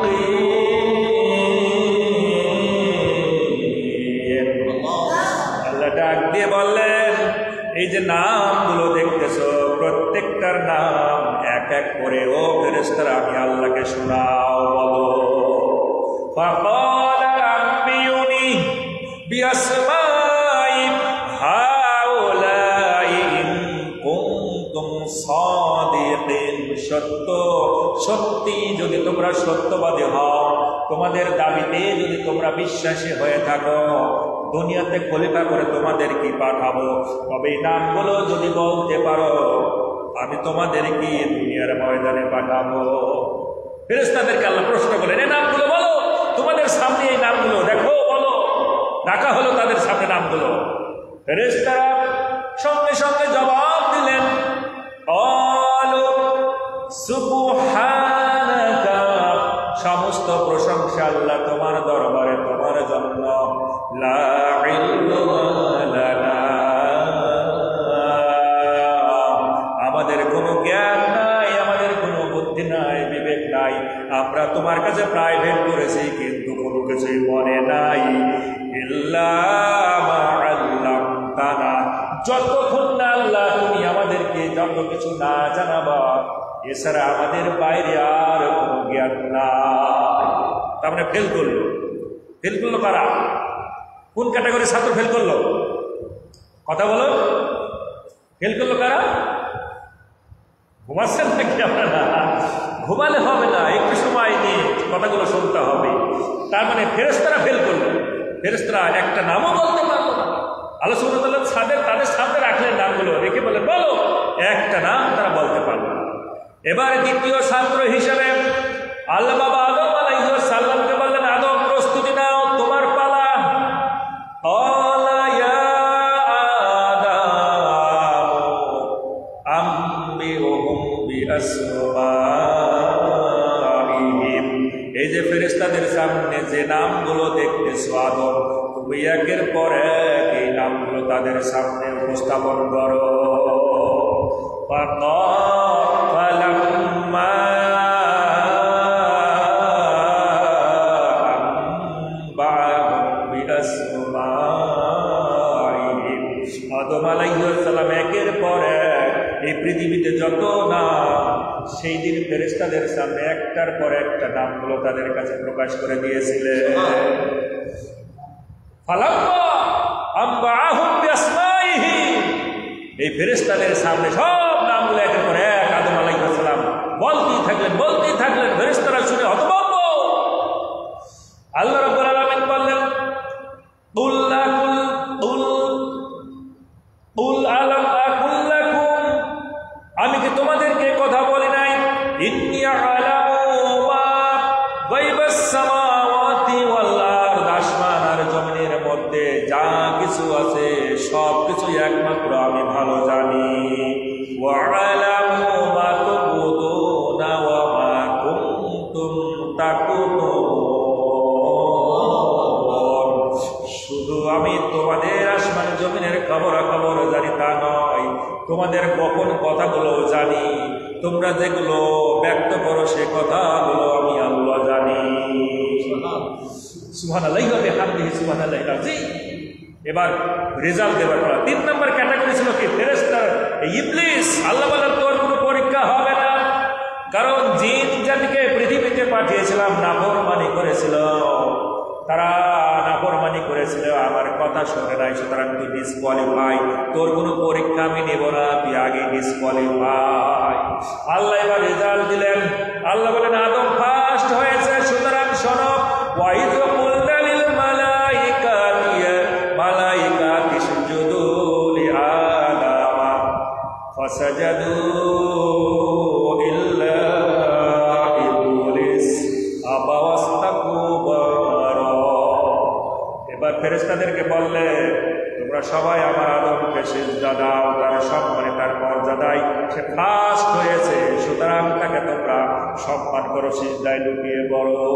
আল্লাহ ডাক দিয়ে বললেন এই যে নামগুলো দেখতেছো প্রত্যেকটার নাম এক এক করে ও ফেরেশতারা আমি আল্লাহকে শোনাও বলো। ফাকালা আম্বিউনি বিয়াসমাই হাউলাই ইন কুনতুম সাদিকিন। সত্যি যদি তোমরা সত্যবাদী হও, তোমাদের দাবিতে যদি তোমরা বিশ্বাসী হয়ে থাকো, দুনিয়াতে খলিফা করে তোমাদের কি পাঠাবো, তবে এই নামগুলো যদি বলতে পারো আমি তোমাদের কি দুনিয়ার ময়দানে পাঠাবো। ফেরেশতাদেরকে আল্লাহ প্রশ্ন করলেন এই নামগুলো বলো, তোমাদের সামনে এই নামগুলো দেখো বলো। ডাকা হলো তাদের সামনে নামগুলো। ফেরেশতারা সঙ্গে সঙ্গে জবাব দিলেন ক্বালু সুবহানাকা। সমস্ত প্রশংসা আল্লাহ তোমার দরবারে, তোমার জন্য। লা ইলমা লানা, আমাদের কোনো জ্ঞান নাই, আমাদের কোনো বুদ্ধি নাই, বিবেক নাই, আমরা তোমার কাছে প্রাইভেট করেছি কিন্তু কোনো কিছুই মনে নাই। ইল্লা মা আল্লামতানা, যত কিছু না জানাবা, এছাড়া আমাদের বাইরে আর কোনো জ্ঞান নাই। তার মানে ফেল করলো। ফেল করলো কারা? কোন ক্যাটাগরি ছাত্র ফেল করলো? কথা বলো, ফেল করলো কারা? ঘুমাচ্ছেন নাকি আপনারা? ঘুমালে হবে না, একটু সময় নিয়ে কথাগুলো শুনতে হবে। তার মানে ফেরেশতারা ফেল করলো। ফেরেশতারা একটা নামও বলতে পারলো না। আল্লাহ সুবহানাহু ওয়া তাআলা তাদের সামনে রাখলেন নামগুলো, রেখে বলে বলো, একটা নাম তারা বলতে পারলো না। এবার দ্বিতীয় ছাত্র হিসাবে আল্লাহ বাবা আদম আলাইহিস সালামকে বললেন, আদম প্রস্তুতি নাও, তোমার পালা। এই যে ফেরেশতাদের সামনে যে নামগুলো দেখতেছো আদম, তুমি একের পর এক এই নামগুলো তাদের সামনে উপস্থাপন করো। আদম আলাইহিস সালাম একের পর এক এই পৃথিবীতে যত নাম, সেই দিন ফেরেশতাদের সামনে একটার পর একটা নামগুলো তাদের কাছে প্রকাশ করে দিয়েছিলেন। এই ফেরেশতাদের সামনে সব নামগুলো একের পর এক আদম আলাইহিস সালাম বলতেই থাকলেন। ফেরেশতারা শুনে হতভম্ব। আল্লাহ রাব্বুল আলামিন বললেন, আমি কি তোমাদেরকে কথা বলি নাই? ইন্নী আ'লামু মা গায়বাস সামাওয়াতি ওয়াল আরদ, আসমান আর জমিনের মধ্যে যা কিছু আছে সব কিছু একমাত্র আমি ভালো জানি। ওয়া আ'লামু মা তুবদুনা ওয়া মা কুনতুম তাকুতুন। শুধু আমি তোমাদের আসমান জমিনের খবর জানি তা নয়, তোমাদের গোপন কথাগুলো জানি। তোমরা যেগুলো ব্যক্ত করো সে কথাগুলো আমি আল্লাহ জানি। সুবহানাল্লাহি ওয়া বিহামদিহি সুবহানাল্লাহিল আযীম। এবার রেজাল্ট দেবার পর 3 নম্বর ক্যাটাগরি ছিল কি? ফেরেশতা, ইবলিস। আল্লাহ বলেন তোর কোনো পরীক্ষা হবে না, কারণ জিন জাতিকে পৃথিবীতে পাঠিয়েছিলাম, নাফরমানি করেছিল। তারা নাফরমানি করেছিল, আমার কথা শুনে নাই, সুতরাং তুই ডিসকোয়ালিফাই। তোর কোনো পরীক্ষা আমি নেব না, তুই আগে ডিসকোয়ালিফাই। আল্লাহ এবার রেজাল্ট দিলেন। আল্লাহ বলেন আদম ফার্স্ট হয়েছে, সুতরাং শোনো। ওয়াইদ কুলনা লিল মালাইকাতি ইসজুদু লিআদাম ফাসাজাদু ইল্লা ইবলিস আবা ওয়াস্তাকবারা। এবার ফেরেশতাদেরকে বললে, তোমরা সবাই আমার আদমকে সিজদা দাও, তার সম্মানে তার মর্যাদায় সে ফার্স্ট হয়েছে, সুতরাং তাকে তোমরা সম্মান করো, সিজদায় লুটিয়ে পড়ো।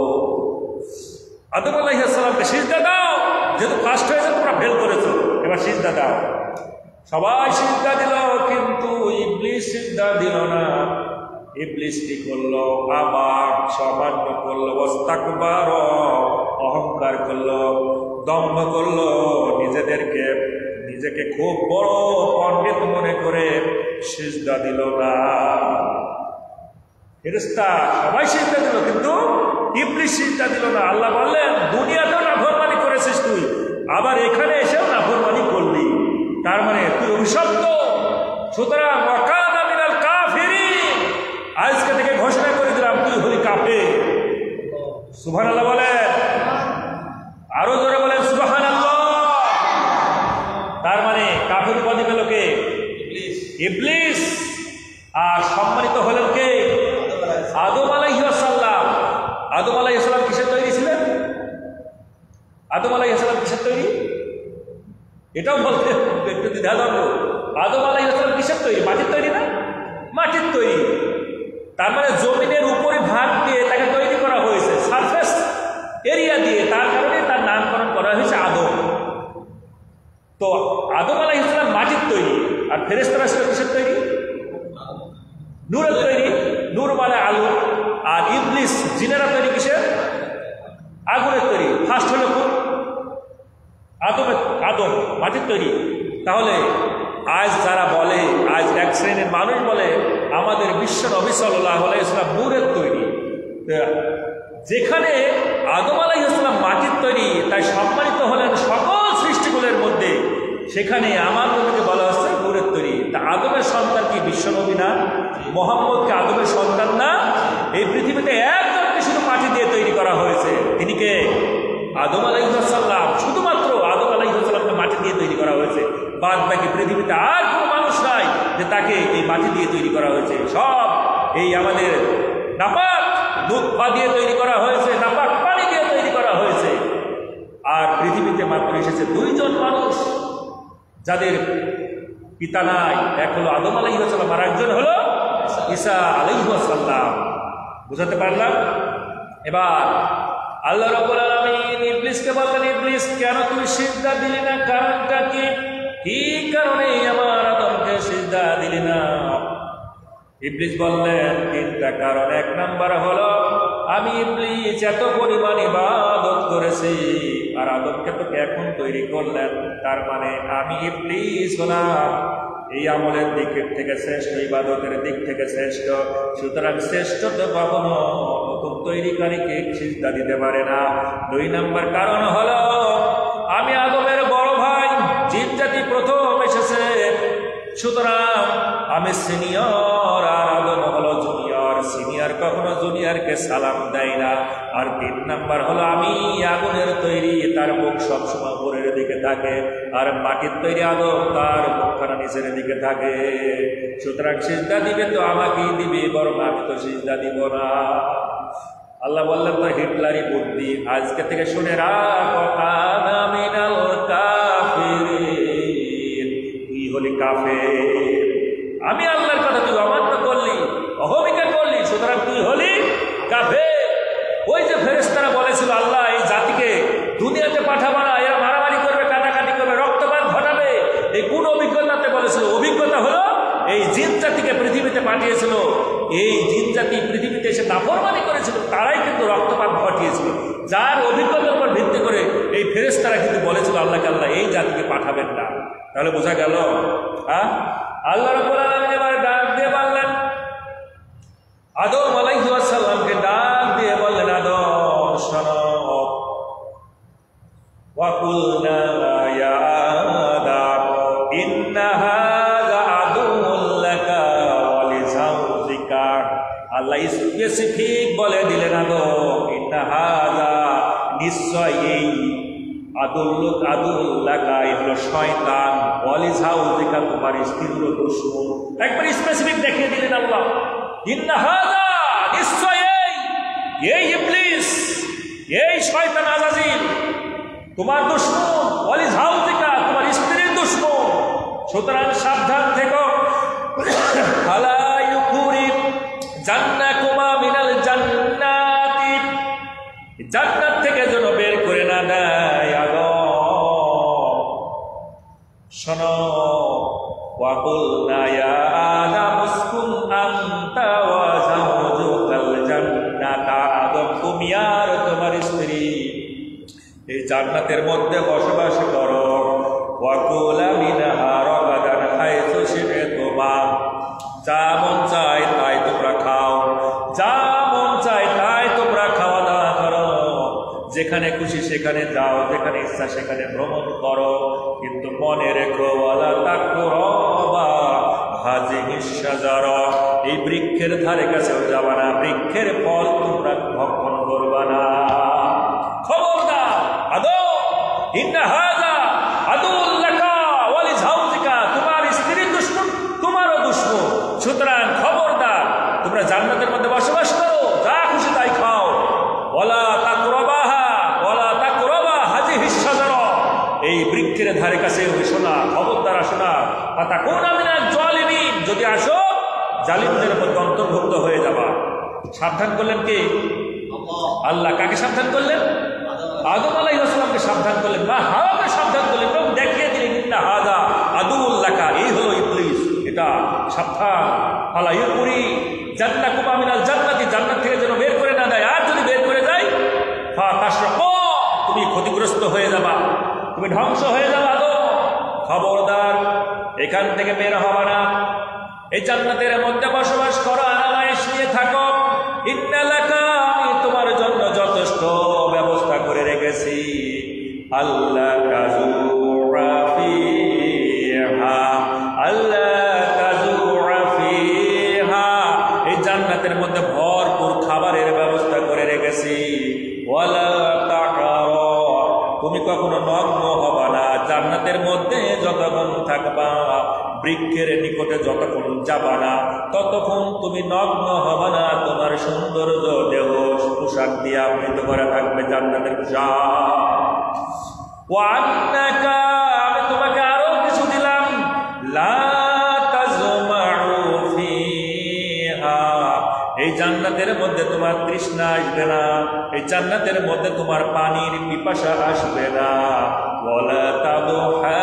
আদম আলাইহিস সালামকে সিজদা দাও, যেহেতু ফার্স্ট হয়েছে, তোমরা ফেল করেছো, এবার সিজদা দাও। সবাই সিজদা দিল, কিন্তু ইবলিস সিজদা দিল না। ইবলিস কি করলো? আবার সামান্য করলো, ওয়াস্তাকবার, অহংকার করলো, দম্ভ করলো, নিজেকে খুব বড় পণ্ডিত মনে করে সিজদা দিল না। ফেরেশতা সবাই সিজদা দিল, কিন্তু ইবলিস সিজদা দিল না। আল্লাহ বললেন, দুনিয়াতেও নাফরমানি করেছিস তুই, আবার এখানে এসেও নাফরমানি করলি, তার মানে তুই অভিশপ্ত। সুতরাং ওয়াকানা মিনাল কাফিরিন, আজকে থেকে ঘোষণা করে দিলাম তুই হলি কাফের। সুবহানাল্লাহ বলেন, আরো জোরে বলেন সুবহানাল্লাহ। তার মানে কাফের উপাধি পেল কে? ইবলিস। আর সম্মানিত হলেন কে? আদম আলাইহিস সালাম। আদম আলাইহিস সালাম কিসের তৈরি ছিলেন? আদম আলাইহিস সালাম কিসের তৈরি? এটাও বলতে একটু দ্বিধাদ্বন্দ্ব। আদম আলাইহিস সালাম কিসের তৈরি? মাটির তৈরি না? মাটির তৈরি। তার মানে জমিনের উপরে ভাগ দিয়ে তাকে তৈরি করা হয়েছে, সারফেস এরিয়া দিয়ে, তার কারণে তার নামকরণ করা হয়েছে আদম। তো আদম আলাইহিস সালাম মাটির তৈরি, আর ফেরেশতারা ছিল কিসের তৈরি? নূরের তৈরি। নূর মানে আলো। আর ইবলিস জিনেরা তৈরি কিসের? আগুনের তৈরি। ফার্স্ট হলো কোন? আদম মাটির তৈরি। তাহলে আজ যারা বলে, আজ এক শ্রেণীর মানুষ বলে আমাদের বিশ্ব নবী সাল্লাল্লাহু আলাইহি ওয়াসাল্লাম নূরের তৈরি। যেখানে আদম আলাইহিস সালাম মাটির তৈরি, তাই সম্মানিত হলেন সকল সৃষ্টিগুলোর মধ্যে, সেখানে আমার নবীকে বলা হচ্ছে নূরের তৈরি। তা আদমের সন্তান কি বিশ্বনবী না? মোহাম্মদকে আদমের সন্তান না? এই পৃথিবীতে একজনকে শুধু মাটি দিয়ে তৈরি করা হয়েছে, তিনি কে? আদম আলাইহিস সালাম। শুধুমাত্র আদম আলাইহিস সালামকে মাটি দিয়ে তৈরি করা হয়েছে, বাদ বাকি পৃথিবীতে আর কোনো মানুষ নাই যে তাকে এই মাটি দিয়ে তৈরি করা হয়েছে। সব এই আমাদের নাপাক দুধ পা দিয়ে তৈরি করা হয়েছে, নাপাক পানি দিয়ে তৈরি করা হয়েছে। আর পৃথিবীতে মাত্র এসেছে দুইজন মানুষ যাদের পিতা নাই, এক হলো আদম আলাইহিস সালাম আর একজন হলো ঈসা আলাইহিস সালাম। বুঝাতে পারলাম? এবার আল্লাহ রাব্বুল আলামিন ইবলিসকে বললেন, ইবলিস কেন তুই সিজদা দিলি না? কারণটা কি? কি কারণে আমার আদমকে সিজদা দিলি না? ইবলিস বললেন তিনটা কারণ। এক নাম্বার হলো আমি ইবলিস এত পরিমাণ ইবাদত করেছি, আর আদমকে তো এখন তৈরি করলেন, তার মানে আমি ইবলিস হলাম এই আমলের দিক থেকে শ্রেষ্ঠ, ইবাদতের দিক থেকে শ্রেষ্ঠ। সুতরাং শ্রেষ্ঠ তো কখনো নতুন তৈরিকারীকে সিজদা দিতে পারে না। দুই নম্বর কারণ হলো আমি আদমের বড় ভাই, জিন জাতি প্রথম এসেছে, সুতরাং আমি সিনিয়র আর আদম হলো জুনিয়র। সিনিয়র কখনো জুনিয়রকে সালাম দেয় না। আর তিন নাম্বার হলো আমি আগুনের তৈরি, তার মুখ সবসময় উপরের দিকে থাকে, আর মাটির তৈরি আদম তার মুখখানা নিচের দিকে থাকে। সুতরাং সিজদা দিবে তো আমাকেই দিবে, বরং আমি তো সিজদা দিব না। আল্লাহ বললেন তো হিটলারি বুদ্ধি, আজকে থেকে শুনে রাখ আনা মিনাল কাফিরিন, তুই হলি কাফের। আমি আল্লাহর কথা তুই অমান্য করলি, অহমিকা করলি, সুতরাং তুই হলি কাফের। ওই যে ফেরেশতারা বলেছিল আল্লাহ এই জাতিকে দুনিয়াতে পাঠাবো না, এরা মারামারি করবে, কাটাকাটি করবে, রক্তপাত ঘটাবে, এই কোন অভিজ্ঞতাতে বলেছিল? অভিজ্ঞতা হলো এই জিন জাতিকে পৃথিবীতে পাঠিয়েছিল। এই জিন জাতি পৃথিবীতে এসে নাফরমানি করেছিল, তারাই কিন্তু রক্তপাত ঘটিয়েছিল। যার অভিজ্ঞতার উপর ভিত্তি করে এই ফেরেশতারা কিন্তু বলেছিল আল্লাহকে আল্লাহ এই জাতিকে পাঠাবেন না। তাহলে বোঝা গেল আল্লাহ রাব্বুল আলামিন এবার ডাক দিয়ে বললেন, আদম আলাইহিস সালামকে ডাক দিয়ে বললেন, আদম শোনো, ওয়া কুলনা ইয়া আদম ইন্না হাযা আদুউল লাকা ওয়া লিজাওজিকা। আল্লাহ স্পেসিফিক বলে দিলেন, আদম ইন্না হাযা, নিশ্চয় এই আদুল্লাহ হলো শয়তান, ওয়ালিজাউজিকা তোমার স্ত্রীর দুশমন। একবার স্পেসিফিক দেখিয়ে দিলেন আল্লাহ, ইন্না হাযা, নিশ্চয় এই ইবলিস, এই শয়তান আজাজিল তোমার দুশমন, ওয়ালিজাউজিকা তোমার স্ত্রীর দুশমন। সুতরাং সাবধান থেকো। আলা ইউখরি জান্নাকুমা মিনাল জান্নাতি, জান্নাত থেকে যেন বের করে না দেয়। শোনো, ওয়া কুলনা ইয়া আদম উসকুন আনতা ওয়া যাওজুকাল জান্নাতা, আদম তুমি আর তোমার স্ত্রী এই জান্নাতের মধ্যে বসবাস করো। ওয়া কুলা মিনহা রাগাদান হাইসু শি'তুমা, যা মন চায় তাই তোমরা খাও, যা মন চায় তাই তোমরা খাওয়া দাওয়া করো, যেখানে খুশি সেখানে যাও, যেখানে ইচ্ছা সেখানে ভ্রমণ করো, কিন্তু মনে রেখো ওয়ালা তাকরাবা হাযিহিশ শাজারা, এই বৃক্ষের ধারে কাছেও যাবা না, বৃক্ষের ফল তোমরা ভক্ষণ করবা না। খবরদার আদম, ইন্না হাযা আদুউল লাকা ওয়া লিজাওজিকা, তোমার স্ত্রীর দুশমন, তোমারও দুশমন। সুতরাং খবরদার, তোমরা জান্নাতের মধ্যে বসবাস করো, যা খুশি তাই খাও। ওয়ালা তাকরাবাহা ওয়ালা তাকরাবা হাযিহিশ শাজারা, এই বৃক্ষের ধারে কাছে এসো না, খবরদার আসো না। ফাতাকুনা মিনাজ জালিমিন, যদি আসো জালিমদের মধ্যে অন্তর্ভুক্ত হয়ে যাবা। সাবধান করলেন কে? আল্লাহ। কাকে সাবধান করলেন? আদম আলাইহিস সালামকে সাবধান করলেন, বা হাওয়াকে সাবধান করলেন, এবং দেখিয়ে দিলেন ইন্না হাযা আদুউল লাকা, এই হলো ইবলিস, এটা সাবধান। আলা ইউকুরি জান্নাকুমা মিনাল জান্নাতি, জান্নাত থেকে যেন বের করে না দেয়, আর যদি বের করে যায় ফাতাশরাকু, তুমি ক্ষতিগ্রস্ত হয়ে যাবা, তুমি ধ্বংস হয়ে যাবা। আদম খবরদার এখান থেকে বের হবে না। এই জান্নাতের মধ্যে বসবাস করো, আরামায়েশ নিয়ে থাকো। ইন্নালাকা, আমি তোমার জন্য যথেষ্ট ব্যবস্থা করে রেখেছি। আল্লাহ তাজুরা ফিহা, আল্লাহ তাজুরা ফিহা, এই জান্নাতের মধ্যে ভরপুর খাবারের ব্যবস্থা করে রেখেছি। ওয়ালা তাকারা, তুমি কখনো নগ্ন হবা না। জান্নাতের মধ্যে যতক্ষণ থাকবা, বৃক্ষের নিকটে যতক্ষণ যাবা না, ততক্ষণ তুমি নগ্ন হবা না। তোমার সৌন্দর্য দেহ পোশাক দিয়ে আবৃত করে থাকবে, জান্নাতের পোশাক। ওয়ান্নাকা, আমি তোমাকে আরো কিছু দিলাম। লা তাজমাউ ফিহা, এই জান্নাতের মধ্যে তোমার তৃষ্ণা আসবে না। এই জান্নাতের মধ্যে তোমার পানির পিপাসা আসবে না। ওয়ালা তাদহা,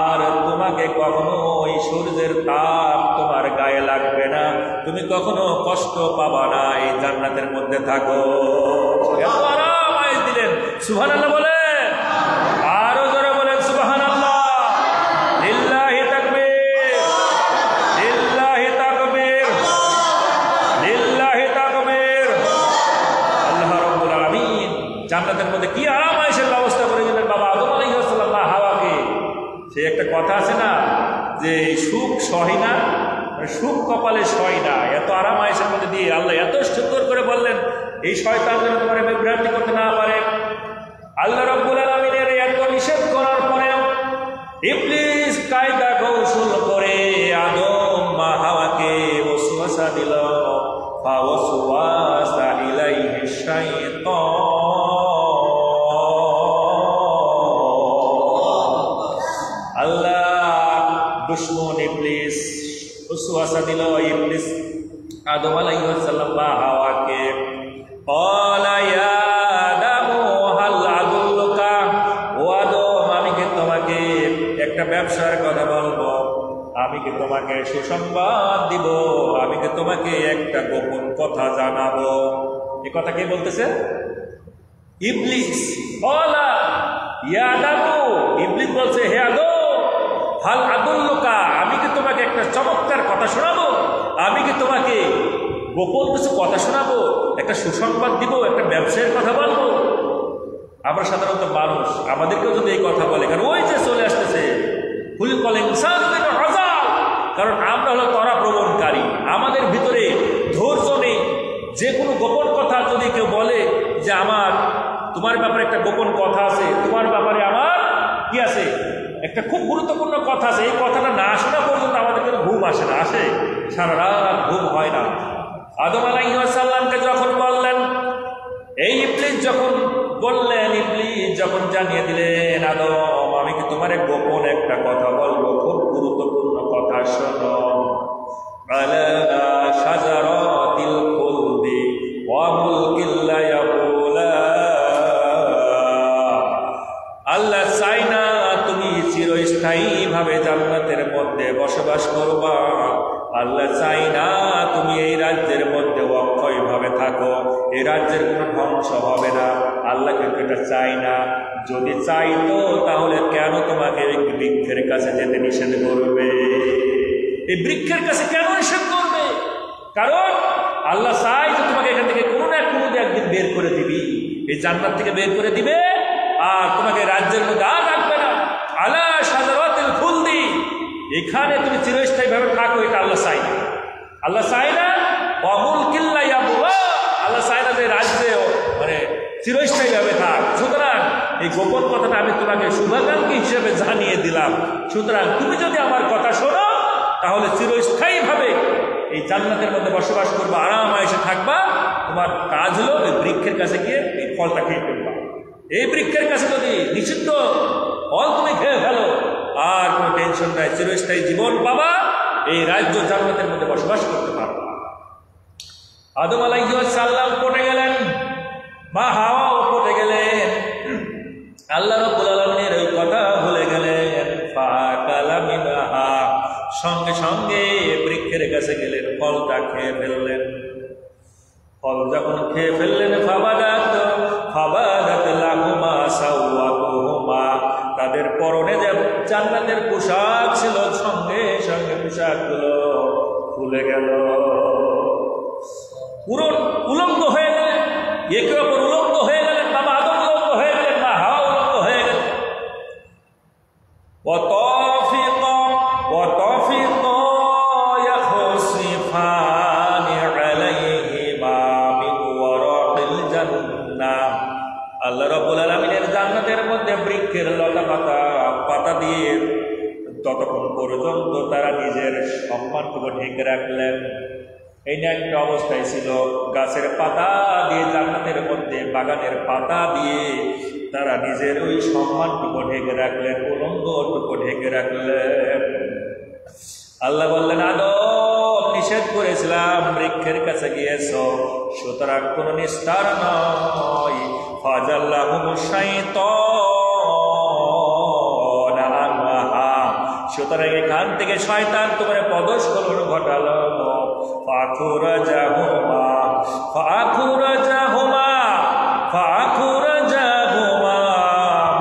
আর তোমাকে কখনো ওই সূর্যের তাপ তোমার গায়ে লাগবে না। তুমি কখনো কষ্ট পাবা না। এই জান্নাতের মধ্যে থাকো। এত আরাম আয়েশ দিলেন। সুবহানাল্লাহ বলে, আরো জোরে বলেন সুবহানাল্লাহ। লিল্লাহি তাকবীর, লিল্লাহি তাকবীর, লিল্লাহি তাকবীর। আল্লাহ রাব্বুল আলামিন জান্নাতের মধ্যে কি আরাম আয়েশের ব্যবস্থা করে দিলেন বাবা আদম আলাইহিস সালাম বা হাওয়াকে। সে একটা কথা আছে না যে সুখ সহি না, সুখ কপালে সয় না। এত আরাম আয়েশের মধ্যে দিয়ে আল্লাহ এত সুন্দর করে বললেন, এই শয়তান যেন তোমার বিভ্রান্তি করতে না পারে। আল্লাহ রাব্বুল আলামিনের এত নিষেধ করার পরেও ইবলিস কায়দা কৌশল করে আদম মা হাওয়াকে ওয়াসওয়াসা দিল। ফাওয়াসওয়াসা ইলাইহি শাইতান, আল্লাহ দুশমন ইবলিস ওয়াসওয়াসা দিল। ইবলিস আদম আলাইহিস সালাম বা হাওয়াকে, ক্বালা ইয়া একটা ব্যবসার কথা বলবো, আমি কি তোমাকে সুসংবাদ দিব, আমি কি তোমাকে একটা গোপন কথা জানাবো। এই কথা কে বলতেছে? ইবলিস। ক্বালা ইয়া আদম, ইবলিস বলছে হে আদম, হাল আদুল্লুকা, আমি কি তোমাকে একটা চমৎকার কথা শোনাবো, আমি কি তোমাকে গোপন কিছু কথা শোনাবো, একটা সুসংবাদ দিব, একটা ব্যবসায়ের কথা বলবো। আমরা সাধারণত মানুষ, আমাদেরকেও যদি এই কথা বলে, কারণ ওই যে চলে আসতেছে খুলিকল ইনসান মিন আযাব, কারণ আমরা হলো ত্বরা প্রবণকারী, আমাদের ভিতরে ধৈর্য নেই। যে কোনো গোপন কথা যদি কেউ বলে যে আমার তোমার ব্যাপারে একটা গোপন কথা আছে, তোমার ব্যাপারে আমার কি আছে, একটা খুব গুরুত্বপূর্ণ কথা আছে, এই কথাটা না শোনা পর্যন্ত আমাদের কোনো ঘুম আসে না, আসে সারা রাত ঘুম হয় না। আদম আলাইহিস সালামকে যখন বললেন, এই ইবলিস যখন বললেন, ইবলিস যখন জানিয়ে দিলেন, আদম আমি কি তোমার গোপন একটা কথা বলবো, খুব গুরুত্বপূর্ণ কথা শোনো। আলা শাজারাতিল খুলদি ওয়া মুলকিন লা ইয়াবুলা, আল্লাহ চাই না তুমি চিরস্থায়ী ভাবে জান্নাতের মধ্যে বসবাস করবা। আল্লাহ চাই না তুমি এই রাজ্যের মধ্যে অক্ষয় ভাবে থাকো, এই রাজ্যের কোনো ধ্বংস হবে না। আল্লাহ কিন্তু এটা চাই না। যদি চাইতো তাহলে কেন তোমাকে এই বৃক্ষের কাছে যেতে নিষেধ করবে? এই বৃক্ষের কাছে কেন নিষেধ করবে? কারণ আল্লাহ চাই যে তোমাকে এখান থেকে কোনো না কোনো একদিন বের করে দিবি, এই জান্নাত থেকে বের করে দিবে, আর তোমাকে রাজ্যের মধ্যে আর রাখবে না। আলা শাজারাতিল খুলদি, এখানে তুমি চিরস্থায়ী ভাবে থাকো, এটা আল্লাহ চাই না। আল্লাহ চাই না ওয়ামুলকিন লা ইয়াবুলা, আল্লাহ চাই না যে রাজ্যে মানে চিরস্থায়ী ভাবে থাক। সুতরাং এই গোপন কথাটা আমি তোমাকে শুভাকাঙ্ক্ষী হিসেবে জানিয়ে দিলাম। সুতরাং তুমি যদি আমার কথা শোনো তাহলে চিরস্থায়ী ভাবে এই জান্নাতের মধ্যে বসবাস করবা, আরাম আয়েশে থাকবা। তোমার কাজ হলো ওই বৃক্ষের কাছে গিয়ে এই ফলটা খেয়ে ফেলবা। এই বৃক্ষের কাছে যদি নিষিদ্ধ ফল তুমি খেয়ে ফেলো, আর কোনো টেনশন নাই, চিরস্থায়ী জীবন পাবা, এই রাজ্য জান্নাতের মধ্যে বসবাস করতে পারবা। আদম আলাইহিস সালাম পড়ে গেলেন, মা হাওয়াও পড়ে গেলেন, আল্লাহ রাব্বুল আলামিনের ওই কথা ভুলে গেলেন। ফাকালা মিনহা, সঙ্গে সঙ্গে বৃক্ষের কাছে গেলেন, ফলটা খেয়ে ফেললেন। ফল যখন খেয়ে ফেললেন, ফাবাদাত লাহুমা সাওয়াতুহুমা, তাদের পরনে যে জান্নাতের পোশাক ছিল সঙ্গে সঙ্গে পোশাকগুলো খুলে গেল, পুরো উলঙ্গ হয়ে গেলেন, একে অপর উলঙ্গ হয়ে গেলেন, বাবা আদম উলঙ্গ হয়ে গেলেন, মা হাওয়া উলঙ্গ হয়ে গেলেন। আল্লাহ রাব্বুল আলামিনের জান্নাতের মধ্যে বৃক্ষের লতা পাতা দিয়ে ততক্ষণ পর্যন্ত তারা নিজের সম্মানটুকু ঢেকে রাখলেন। এই না একটা অবস্থায় ছিল, গাছের পাতা দিয়ে, জান্নাতের মধ্যে বাগানের পাতা দিয়ে তারা নিজের ওই সম্মানটুকু ঢেকে রাখলেন, উলঙ্গটুকু ঢেকে রাখলেন। আল্লাহ বললেন, আদম নিষেধ করেছিলাম বৃক্ষের কাছে গিয়েছ, সুতরাং কোন নিস্তার নয়। ফাজাল্লাহুমুশ শাইতান আনহা, সুতরাং এখান থেকে শয়তান তোমার পদস্খলন ঘটালো।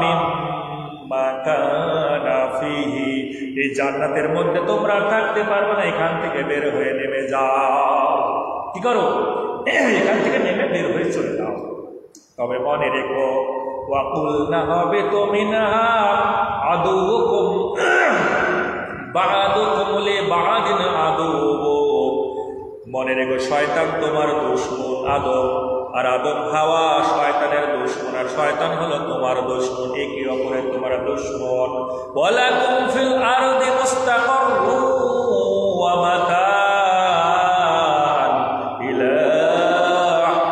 মিম্মা কানা ফিহি, এই জান্নাতের মধ্যে তোমরা থাকতে পারবে না, এখান থেকে বের হয়ে নেমে যাও। কি করো? এখান থেকে নেমে বের হয়ে চলে যাও। তবে মনে রেখো, ওয়াকুলনা হাবিতু মিনহা আদুউকুম বা'দুকুম লিবা'দিন আদুউ, মনে রেখো শয়তান তোমার দুশমন আদম, আর আদম হাওয়া শয়তানের দুশমন, আর শয়তান হলো তোমার দুশমন, একে অপরের তোমার দুশমন। ওয়ালাকুম ফিল আরদি মুস্তাকাররুন ওয়া মাতা'আন ইলা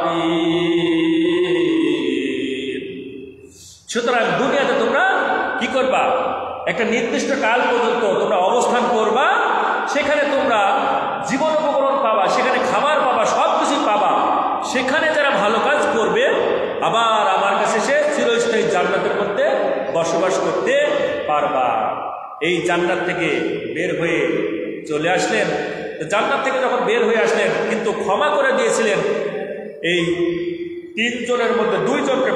হিন। সুতরাং দুনিয়াতে তোমরা কি করবা? একটা নির্দিষ্ট কাল পর্যন্ত তোমরা অবস্থান করবা, সেখানে তোমরা জীবন উপকরণ পাবা, সেখানে খাবার পাবা, সব কিছু পাবা। সেখানে যারা ভালো কাজ করবে আবার আমার কাছে সে চিরস্থায়ী জান্নাতের মধ্যে বসবাস করতে পারবা। এই জান্নাত থেকে বের হয়ে চলে আসলেন। জান্নাত থেকে যখন বের হয়ে আসলেন, কিন্তু ক্ষমা করে দিয়েছিলেন। এই তিনজনের মধ্যে দুইজনকে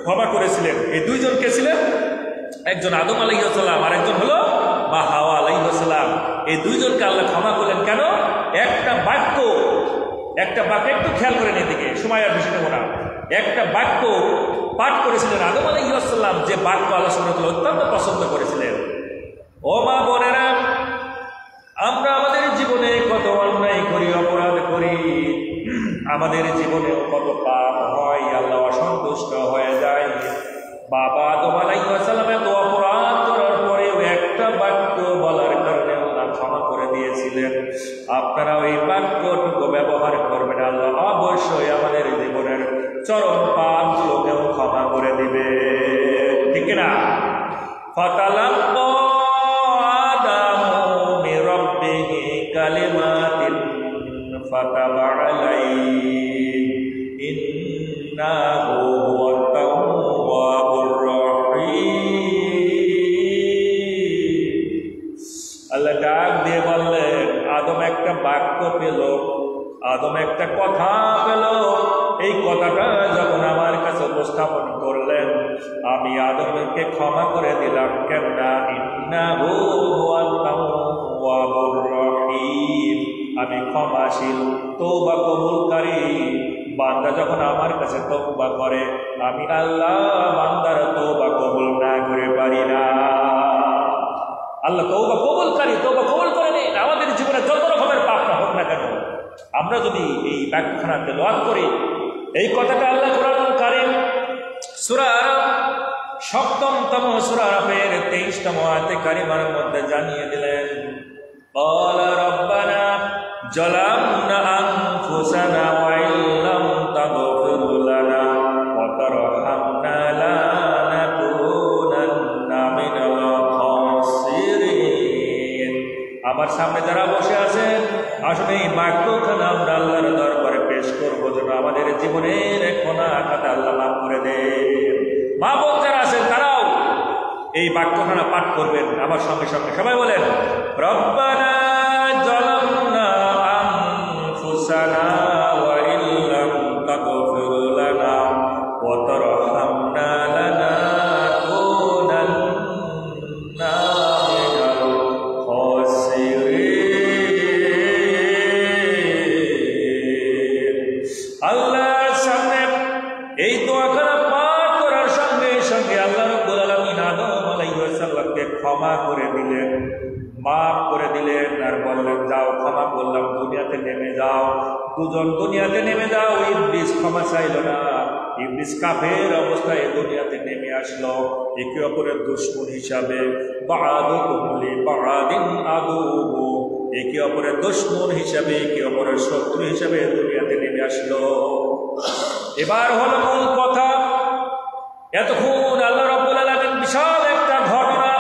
ক্ষমা করেছিলেন। এই দুইজনকে ছিলেন, একজন আদম আলাইহিস সালাম আর একজন হলো মা হাওয়া আলাইহিস সালাম। এই দুইজনকে আল্লাহ ক্ষমা করলেন কেন? একটা বাক্য একটু খেয়াল করে নিয়ে দিকে, সময় আর বেশি নেব না। একটা বাক্য পাঠ করেছিলেন আদম আলাইহিস সালাম, যে বাক্য আল্লাহ সুবহানাহু ওয়া তাআলা অত্যন্ত পছন্দ করেছিলেন। ও মা বোনেরা, আমরা আমাদের জীবনে কত অন্যায় করি, অপরাধ করি, আমাদের জীবনে কত পাপ হয়, আল্লাহ অসন্তুষ্ট হয়ে যায়। বাবা আদম আলাইহিস সালাম এত অপরাধ করার পরেও একটা বাক্য বলার কারণে আল্লাহ ক্ষমা করে দিয়েছিলেন। আপনারা ওই বাক্যটুকু ব্যবহার করবেন, আল্লাহ অবশ্যই আমাদের জীবনের চরম পাপগুলোকেও ক্ষমা করে দিবে, ঠিক না? ফাতালাক্কা আদামু মির রাব্বিহি কালিমাতিন ফাতাবা আলাইহি ইন্নাহু হুয়াত তাওয়াবুর রহিম। আল্লাহ ডাক দিয়ে বললেন, আদম একটা বাক্য পেল, আদম একটা কথা পেল। এই কথাটা যখন আমার কাছে উপস্থাপন করলেন, আমি আদমকে ক্ষমা করে দিলাম। কেননা ইন্নাহু হুয়াত তাওয়াবুর রহিম, আমি ক্ষমাশীল, তওবা কবুলকারী। বান্দা যখন আমার কাছে তওবা করে, আমি আল্লাহ বান্দার তওবা কবুল না করে পারি না। আল্লাহ তওবা কবুলকারী, তওবা কবুল করে নিন। আমাদের জীবনে যত রকমের পাপ না হোক না কেন, আমরা যদি এই ব্যাখ্যানা তেলাওয়াত করি, এই কথাটা আল্লাহ কোরআনুল কারীম সূরা আরাফ ৭ম সূরা আরাফের ২৩তম আয়াতে কারিমার মধ্যে জানিয়ে দিলেন, ক্বালা রাব্বানা যালামনা আনফুসানা ওয়া ইল্লাম তাগফির লানা ওয়া তারহামনা লানাকুনান্না মিনাল খাসিরিন। আমার সামনে যারা বসে আছেন, আসলে এই বাক্যখানা আমরা আল্লাহর দরবারে পেশ করবো, যেন আমাদের জীবনের কোনা খাতা আল্লাহ মাফ করে দেন। মা বোন যারা আছেন তারাও এই বাক্যখানা পাঠ করবেন আমার সঙ্গে সঙ্গে। সবাই বলেন, রব্বানা যালামনা আনফুসানা ওয়া ইল্লাম তাগফির লানা ওয়া তারহামনা লানাকুনান্না দুনিয়াতে নেমে যাও। দুজন দুনিয়াতে নেমে যাও। ইবলিস ক্ষমা চাইল না। ইবলিস কাফের অবস্থায় দুনিয়াতে নেমে আসলো একে অপরের দুশমন হিসাবে। বা'দুকুম লিবা'দিন আদু, একে অপরের দুশমন হিসাবে, একে অপরের শত্রু হিসাবে দুনিয়াতে নেমে আসলো। এবার হলো মূল কথা। এতক্ষণ আল্লাহ রাব্বুল আলামিন বিশাল একটা ঘটনা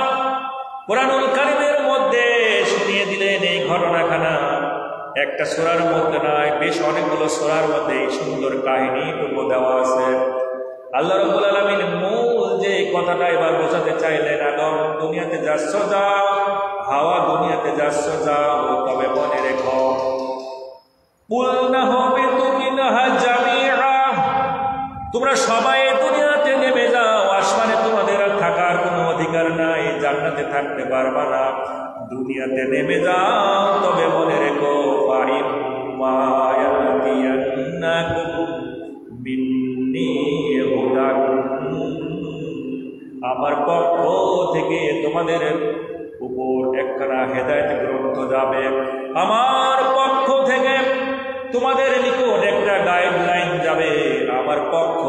কোরআনুল কারীমের মধ্যে শুনিয়ে দিলেন। এই ঘটনাখানা একটা সূরার মধ্যে নয়, বেশ অনেকগুলো সূরার মধ্যে এই সুন্দর কাহিনীটুকু দেওয়া আছে। আল্লাহ রাব্বুল আলামিন মূল যে কথাটা এবার বোঝাতে চাইলেন, আদম দুনিয়াতে যাচ্ছ যাও, হাওয়া দুনিয়াতে যাচ্ছ যাও, তবে মনে রেখো কুলনা হাবিতু মিনহা জামিআ, তোমরা সবাই দুনিয়াতে নেমে যাও। আসমানে তোমাদের আর থাকার কোনো অধিকার নাই, জান্নাতে থাকতে পারবা না। দুনিয়াতে নেমে যাও, তবে মনে রেখো ফাইম্মা ইয়াতিয়ান্নাকুম মিন্নী হুদান, আমার পক্ষ থেকে তোমাদের উপর একখানা হেদায়েত গ্রন্থ যাবে। আমার পক্ষ থেকে তোমাদের নিকট একটা গাইডলাইন যাবে। আমার পক্ষ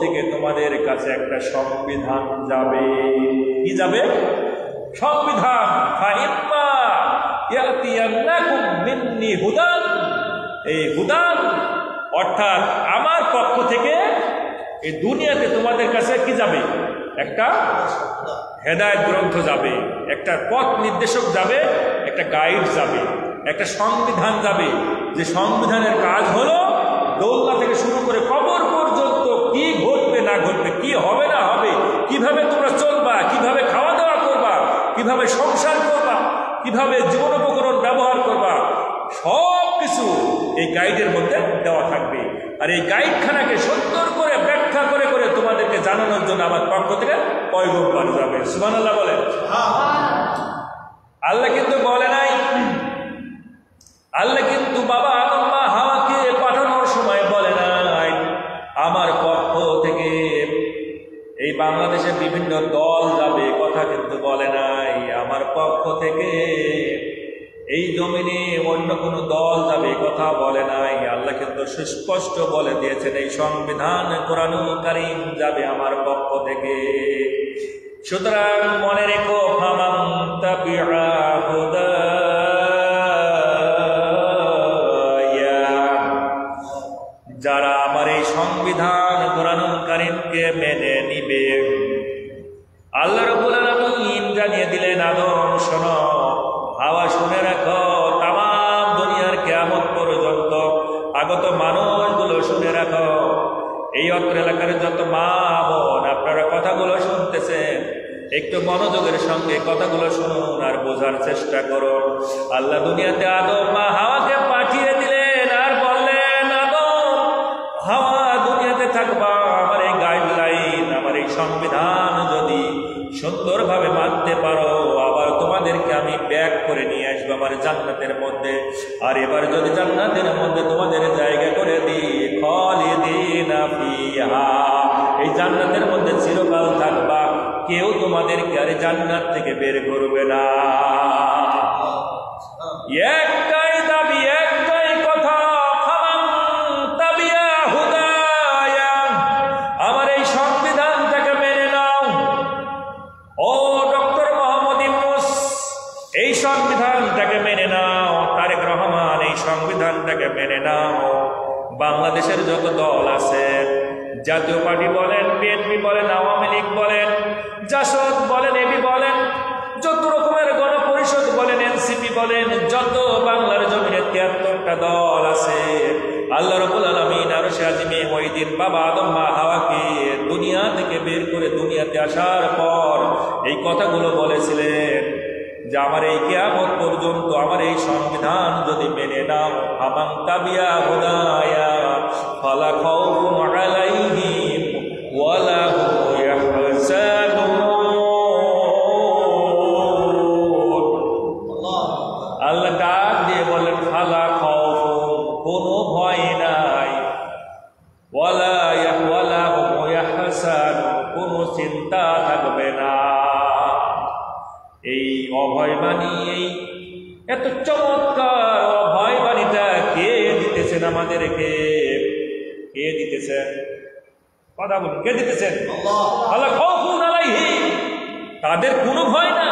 থেকে তোমাদের কাছে একটা সংবিধান যাবে। কি যাবে? সংবিধান। ফাইম্মা ইয়াতিয়ান্নাকুম মিন্নী হুদান, এই হুদান অর্থাৎ আমার পক্ষ থেকে এই দুনিয়াতে তোমাদের কাছে কি যাবে? একটা হেদায়েত গ্রন্থ যাবে, একটা পথ নির্দেশক যাবে, একটা গাইড যাবে, একটা সংবিধান যাবে। যে সংবিধানের কাজ হলো দোলনা থেকে শুরু করে কবর পর্যন্ত কি ঘটবে না ঘটবে, কি হবে না হবে, কিভাবে তোমরা চলবা, কিভাবে খাওয়া দাওয়া করবা, কিভাবে সংসার করবা, কিভাবে জীবন উপকরণ ব্যবহার করবা, সব কিছু এই গাইডের মধ্যে দেওয়া থাকবে। আর এই গাইডখানাকে সুন্দর করে ব্যাখ্যা করে করে তোমাদেরকে জানানোর জন্য আমার পক্ষ থেকে পয়গম্বর যাবে। সুবহানাল্লাহ বলেন। আল্লাহ কিন্তু বলে নাই, আল্লাহ কিন্তু বাবা আদম মা হাওয়াকে পাঠানোর সময় বলে নাই আমার পক্ষ থেকে এই বাংলাদেশের বিভিন্ন দল যাবে, কথা কিন্তু বলে নাই। আমার পক্ষ থেকে এই জমিনে অন্য কোনো দল যাবে, কথা বলে নাই। আল্লাহ কিন্তু সুস্পষ্ট বলে দিয়েছেন এই সংবিধান কোরআনুল কারীম যাবে আমার পক্ষ থেকে। সুতরাং মনে রেখো ফামান তাবিআ হুদায়া, যারা আমার এই সংবিধান কোরআনুল কারীমকে মেনে নিবে। আল্লাহ রাব্বুল আলামিন জানিয়ে দিলেন আদম শোনো, হাওয়া শুনে রাখো, তামাম দুনিয়ার কিয়ামত পর্যন্ত আগত মানুষগুলো শুনে রাখো। এই অত্র এলাকার যত মা বোন আপনারা কথাগুলো শুনতেছেন, একটু মনোযোগের সঙ্গে কথাগুলো শুনুন আর বোঝার চেষ্টা করুন। আল্লাহ দুনিয়াতে আদম মা হাওয়াকে পাঠিয়ে দিলেন আর বললেন আদম হাওয়া দুনিয়াতে থাকবা, আমার এই গাইডলাইন, আমার এই সংবিধান যদি সুন্দরভাবে মানতে পারো, আবার তোমাদেরকে আমি ব্যাক করে নিয়ে আসবো আমার জান্নাতের মধ্যে। আর এবার যদি জান্নাতের মধ্যে তোমাদের জায়গা করে দিই, খালিদিনা ফিহা, এই জান্নাতের মধ্যে চিরকাল থাকবা, কেউ তোমাদেরকে আর জান্নাত থেকে বের করবে না। একটাই দাবি, একটাই কথা, ফামান তাবিআ হুদায়া, আমার এই সংবিধানটাকে মেনে নাও। ও ডক্টর মোহাম্মদ ইউনূস, এই সংবিধানটাকে মেনে নাও। তারেক রহমান, এই সংবিধানটাকে মেনে নাও। বাংলাদেশের যত দল আছে, জাতীয় পার্টি বলেন, বিএনপি বলেন, আওয়ামী লীগ বলেন, জাসদ বলেন, এবি বলেন, যত রকমের গণপরিষদ বলেন, এনসিপি বলেন, যত বাংলার জমিনে ৭৩টা দল আছে, আল্লাহ রাব্বুল আলামিন আরশে আজিমে ওই দিন বাবা আদম মা হাওয়াকে দুনিয়া থেকে বের করে দুনিয়াতে আসার পর এই কথাগুলো বলেছিলেন যে আমার এই কিয়ামত পর্যন্ত আমার এই সংবিধান যদি মেনে নাও, ফামান তাবিআ হুদায়া ফালা খাউফুন আলাইহিম ওয়ালা হুম ইয়াহজানুন। আল্লাহ ডাক দিয়ে বলেন ফালা খাউফুন, কোনো ভয় নাই, ওয়ালা হুম ইয়াহজানুন, কোনো চিন্তা থাকবে না। এই অভয় বাণী, এই এত চমৎকার অভয় বাণীটা আমাদেরকে? কে দিতেছেন? কথা বলুন, কে দিতেছেন? আল্লাহ। খাউফুন আলাইহিম, তাদের কোনো ভয় না,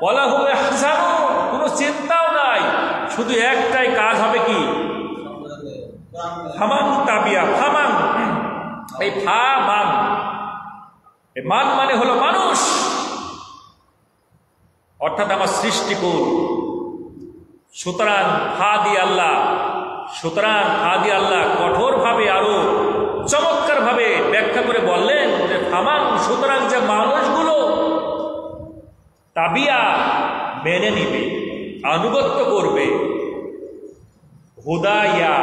ওয়ালা হুম ইয়াহজানুন, কোনো চিন্তাও নাই। শুধু একটাই কাজ হবে, কি? ফামান তাবিয়া। ফামান, এই ফা মান, এই মান মানে হলো মানুষ, অর্থাৎ আমার সৃষ্টিকুল। সুতরাং ফা দিয়ে আল্লাহ, সুতরাং ফা দিয়ে আল্লাহ কঠোরভাবে আরো চমৎকারভাবে ব্যাখ্যা করে বললেন যে ফামান, সুতরাং যে মানুষগুলো তাবিয়া মেনে নিবে, আনুগত্য করবে, হুদাইয়া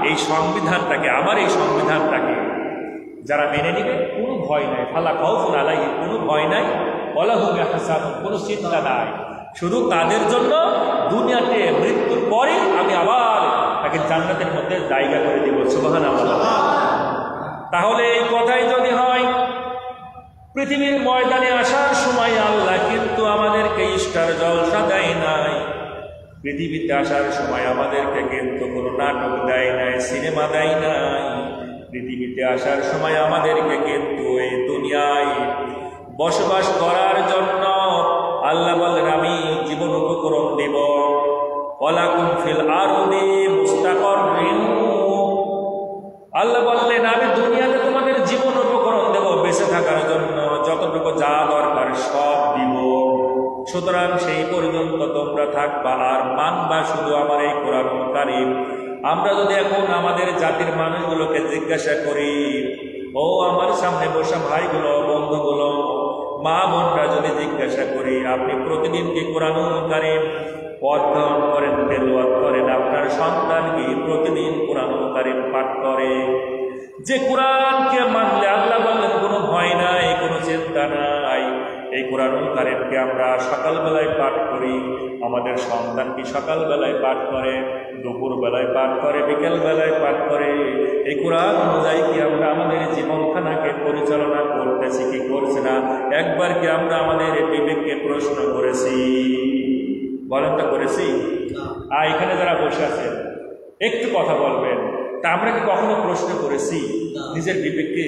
এই সংবিধানটাকে, আমার এই সংবিধানটাকে যারা মেনে নিবে, কোনো ভয় নাই। ফালা খাউফুন আলাইহিম, কোনো ভয় নাই, ওয়ালা হুম ইয়াহজানুন, কোনো চিন্তা নাই। শুধু তাদের জন্য দুনিয়াতে মৃত্যুর পরে আমি আবার তাকে জান্নাতের মধ্যে জায়গা করে দিব। সুবহানাল্লাহ। তাহলে এই কথাই যদি হয়, পৃথিবীর ময়দানে আসার সময় আল্লাহ কিন্তু আমাদেরকে স্টার জলসা দেয় নাই, পৃথিবীতে আসার সময় আমাদেরকে কিন্তু কোনো নাটক দেয় নাই, সিনেমা দেয় নাই। পৃথিবীতে আসার সময় আমাদেরকে কিন্তু এই দুনিয়ায় বসবাস করার জন্য আল্লাহ বলেন আমি জীবন উপকরণ দেব। ওয়ালাকুম ফিল আরদি মুস্তাকররিন, আল্লাহ বললেন আমি দুনিয়াতে তোমাদের জীবন উপকরণ দেব, বেঁচে থাকার জন্য যতটুকু যা দরকার সব দিব। সুতরাং সেই পর্যন্ত তোমরা থাকবা আর মানবা শুধু আমার এই কোরআন কারীম। আমরা যদি এখন আমাদের জাতির মানুষগুলোকে জিজ্ঞাসা করি, ও আমার সামনে বসা ভাইগুলো, বন্ধুগুলো, মা বোনরা যদি জিজ্ঞাসা করি, আপনি প্রতিদিন কি কোরআন কারীম অধ্যয়ন করেন, তেলাওয়াত করেন? আপনার সন্তান কি প্রতিদিন কোরআন কারীম পাঠ করে? যে কোরআনকে মানলে আল্লাহ বললেন কোনো ভয় নাই, কোনো চিন্তা নাই, এই কোরআন কারীমকে আমরা সকালবেলায় পাঠ করি। আমাদের সন্তান কি সকালবেলায় পাঠ করে, দুপুর বেলায় পাঠ করে, বিকেল বেলায় পাঠ করে? এই কোরআন অনুযায়ী কি আমরা আমাদের জীবনখানাকে পরিচালনা করতেছি কি করছি না? একবার কি আমরা আমাদের বিবেককে প্রশ্ন করেছি? বলেন তো করেছি? আর এখানে যারা বসে আছেন একটু কথা বলবেন, তা আমরা কি কখনো প্রশ্ন করেছি নিজের বিবেককে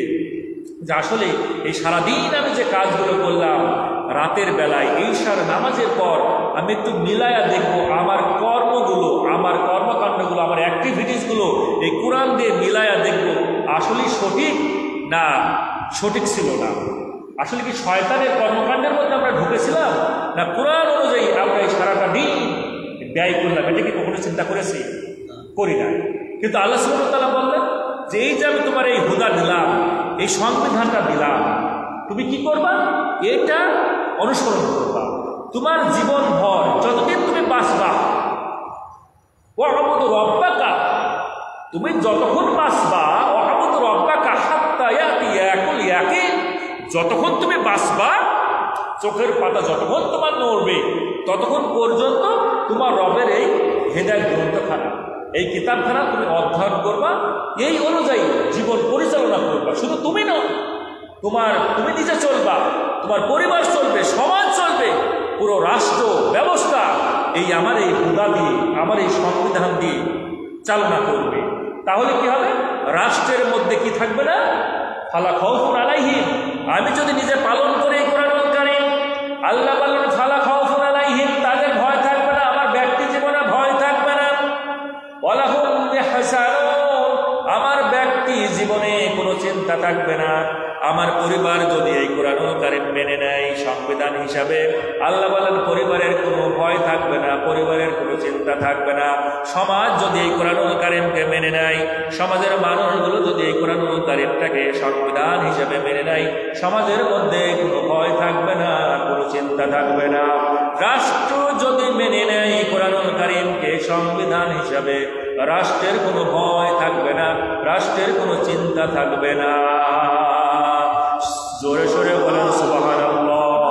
যে আসলে এই সারাদিন আমি যে কাজগুলো করলাম, রাতের বেলায় ঈশার নামাজের পর আমি একটু মিলায়া দেখবো আমার কর্মগুলো, আমার কর্মকাণ্ডগুলো, আমার অ্যাক্টিভিটিসগুলো এই কোরআন দিয়ে মিলায়া দেখবো আসলে সঠিক না সঠিক ছিল না? আসলে কি শয়তানের কর্মকাণ্ডের মধ্যে আমরা ঢুকেছিলাম, না কোরআন অনুযায়ী আমরা এই সারাটা দিন ব্যয় করলাম? এটা কি কখনো চিন্তা করেছি? করি না। কিন্তু আল্লাহ সুবহানাহু ওয়া তাআলা বললেন যে এই যে আমি তোমার এই হুদা দিলাম, এই সংবিধানটা দিলাম, তুমি কি করবা? এটা অনুসরণ করবা তোমার জীবন ভর, যতদিন তুমি বাঁচবা। ওয়া'বুদ রাব্বাকা, তুমি যতক্ষণ বাঁচবা, ওয়া'বুদ রাব্বাকা হাত্তা ইয়াতিয়াকুল ইয়াকিন, যতক্ষণ তুমি বাঁচবা, চোখের পাতা যতক্ষণ তোমার নড়বে, ততক্ষণ পর্যন্ত তোমার রবের এই হেদায়েত গ্রন্থখানা, এই কিতাবখানা তুমি অধ্যয়ন করবা, এই অনুযায়ী জীবন পরিচালনা করবা। শুধু তুমি নও, তুমি নিজে চলবা, তোমার পরিবার চলবে, সমাজ চলবে, পুরো রাষ্ট্র ব্যবস্থা এই আমার এই হুদা দিয়ে, আমার এই সংবিধান দিয়ে চালনা করবে। তাহলে কি হবে? রাষ্ট্রের মধ্যে কি থাকবে না? ফালা খাউফুন আলাইহিম, আমি যদি নিজে পালন করে এই কোরআন কারীম, আল্লাহ বললেন ফালা খাউফুন আলাইহিম, তাদের ভয় থাকবে না, আমার ব্যক্তি জীবনে ভয় থাকবে না। ওয়ালা হুম ইয়াহজানুন, আমার ব্যক্তি জীবনে কোনো চিন্তা থাকবে না। আমার পরিবার যদি এই কোরআন কারীম মেনে নেয় সংবিধান হিসাবে, আল্লাহ বলেন পরিবারের কোনো ভয় থাকবে না, পরিবারের কোনো চিন্তা থাকবে না। সমাজ যদি এই কোরআন কারীমকে মেনে নেয়, সমাজের মানুষগুলো যদি এই কোরআন কারীমটাকে সংবিধান হিসাবে মেনে নেয়, সমাজের মধ্যে কোনো ভয় থাকবে না, কোনো চিন্তা থাকবে না। রাষ্ট্র যদি মেনে নেয় এই কোরআন কারীমকে সংবিধান হিসাবে, রাষ্ট্রের কোনো ভয় থাকবে না, রাষ্ট্রের কোনো চিন্তা থাকবে না। জোরে সোরে বলেন সুবহানাল্লাহ,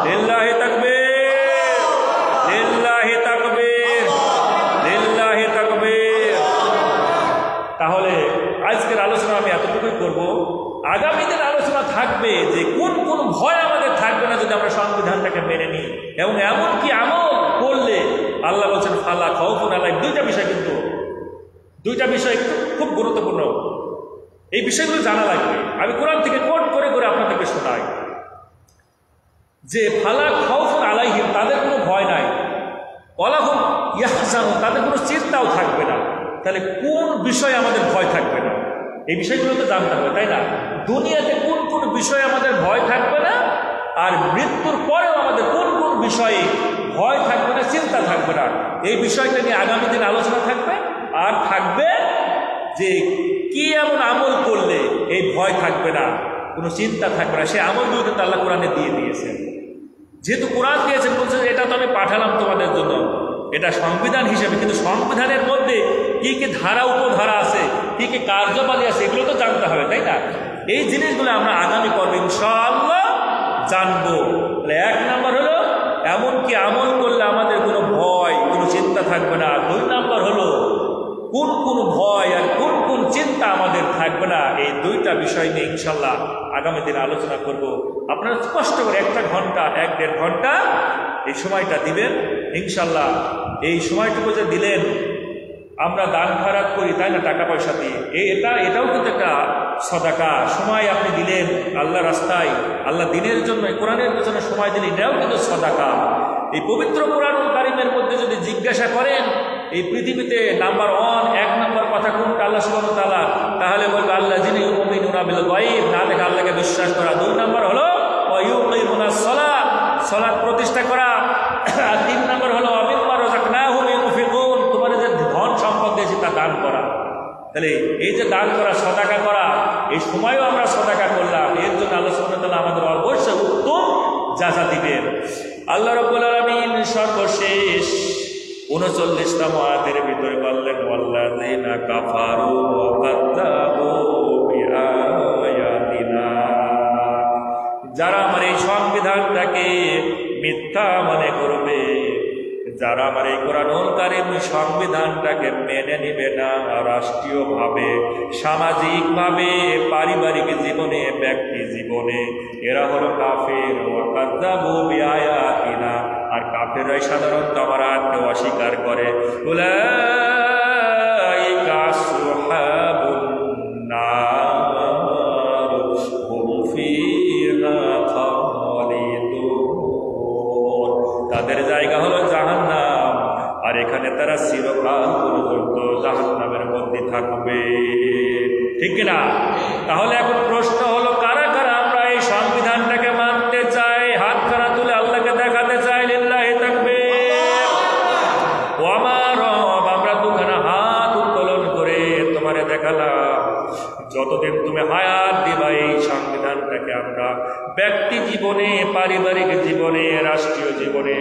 লিল্লাহি তাকবীর, লিল্লাহি তাকবীর, লিল্লাহি তাকবীর। তাহলে আজকের আলোচনা আমি এতটুকুই করব। আগামী দিন আলোচনা থাকবে যে কোন কোন ভয় আমাদের থাকবে না যদি আমরা সংবিধানটাকে মেনে নিই, এবং এমন কি আমল করলে আল্লাহ বলছেন ফালা খাউফুন আলাইহিম। দুইটা বিষয়, কিন্তু দুইটা বিষয় খুব গুরুত্বপূর্ণ, এই বিষয়গুলো জানা লাগবে। আমি কোরআন থেকে কোট করে করে আপনাদেরকে শোনাই যে ফালা খাউফুন আলাইহিম, তাদের কোনো ভয় নাই, ওয়ালা হুম ইয়াহজানুন, তাদের কোনো চিন্তাও থাকবে না। তাহলে কোন বিষয়ে আমাদের ভয় থাকবে না, এই বিষয়গুলো তো জানতে হবে, তাই না? দুনিয়াতে কোন কোন বিষয়ে আমাদের ভয় থাকবে না, আর মৃত্যুর পরেও আমাদের কোন কোন বিষয়ে ভয় থাকবে না, চিন্তা থাকবে না, এই বিষয়টা নিয়ে আগামী দিন আলোচনা থাকবে। আর থাকবে যে কি এমন আমল করলে এই ভয় থাকবে না, কোনো চিন্তা থাকবে না, সে আমলগুলো কিন্তু আল্লাহ কোরআনে দিয়ে দিয়েছেন। যেহেতু কোরআন দিয়েছেন, বলছেন এটা তো আমি পাঠালাম তোমাদের জন্য, এটা সংবিধান হিসেবে, কিন্তু সংবিধানের মধ্যে কি কি ধারা উপধারা আছে, কি কি কার্যবাদী আছে, এগুলো তো জানতে হবে, তাই না? এই জিনিসগুলো আমরা আগামী পর্বে ইনশাআল্লাহ জানবো। এক নাম্বার হলো এমন কি আমল করলে আমাদের কোনো ভয়, কোনো চিন্তা থাকবে না। দুই নাম্বার হলো কোন কোন ভয় আর কোন কোন চিন্তা আমাদের থাকবে না। এই দুইটা বিষয় নিয়ে ইনশাল্লাহ আগামী দিনে আলোচনা করব। আপনারা কষ্ট করে 1-1.5 ঘন্টা এই সময়টা দিবেন ইনশাল্লাহ। এই সময়টুকু যে দিলেন, আমরা দান খারাপ করি, তাই না, টাকা পয়সা দিয়ে, এটাও কিন্তু একটা সদাকা। সময় আপনি দিলেন আল্লাহ রাস্তায়, আল্লাহ দিনের জন্য, কোরআনের পেছনে সময় দিলেন, এটাও কিন্তু সদাকা। এই পবিত্র কোরআনুল কারীমের মধ্যে যদি জিজ্ঞাসা করেন এই পৃথিবীতে নাম্বার 1 নম্বর কথা কোনটা আল্লাহ সুবহানাহু ওয়া তাআলা, তাহলে বলবে আল্লাযিনা ইউমিনুনা বিল গায়ব, না দেখে আল্লাহকে বিশ্বাস করা। 2 নম্বর হলো ওয়া ইউকিমুনাস সালাত, সালাত প্রতিষ্ঠা করা। আর 3 নম্বর হলো মিম্মা রাযাকনাহুম ইউনফিকুন, তোমাদের যে ধন সম্পদ দিয়েছি তা দান করা। তাহলে এই যে দান করা, সদাকা করা, এই সময়ও আমরা সদাকা করলাম, এর জন্য আল্লাহ সুবহানাহু ওয়া তাআলা আমাদের অবশ্যই উত্তম জাযা দিবেন। আল্লাহ রাব্বুল আলামিন সর্বশেষ 39 আয়াতের ভিতরে বললেন ওয়াল্লাযিনা কাফারু ওয়া কাযযাবু বিআয়াতিনা, যারা আমার এই সংবিধানটাকে মিথ্যা মনে করবে, যারা আমার এই কোরআনুল কারীম সংবিধানটাকে মেনে নিবে না, রাষ্ট্রীয়ভাবে, সামাজিকভাবে, পারিবারিক জীবনে, ব্যক্তি জীবনে, এরা হলো কাফের। ওয়া কাযযাবু বিআয়াতিনা, আর কাফেররাই সাধারণত আমার আয়াতকে অস্বীকার করে। উলাইকা আসহাবুন নার হুম ফিহা খালিদুন, তাদের জায়গা হলো জাহান্নাম, আর এখানে তারা চিরকাল পর্যন্ত জাহান্নামের মধ্যে থাকবে। ঠিক কিনা? তাহলে এখন প্রশ্ন হলো, কারা কারা আমরা এই সংবিধানটাকে মানতে চাই? হাত খাড়া তুলে আল্লাহকে দেখাতে চাই। লিল্লাহি তাকবীর। ও আমার রব, আমরা দুখানা হাত উত্তোলন করে তোমারে দেখালাম, যতদিন তুমি হায়াত দিবা এই সংবিধানটাকে আমরা ব্যক্তি জীবনে, পারিবারিক জীবনে, রাষ্ট্রীয় জীবনে,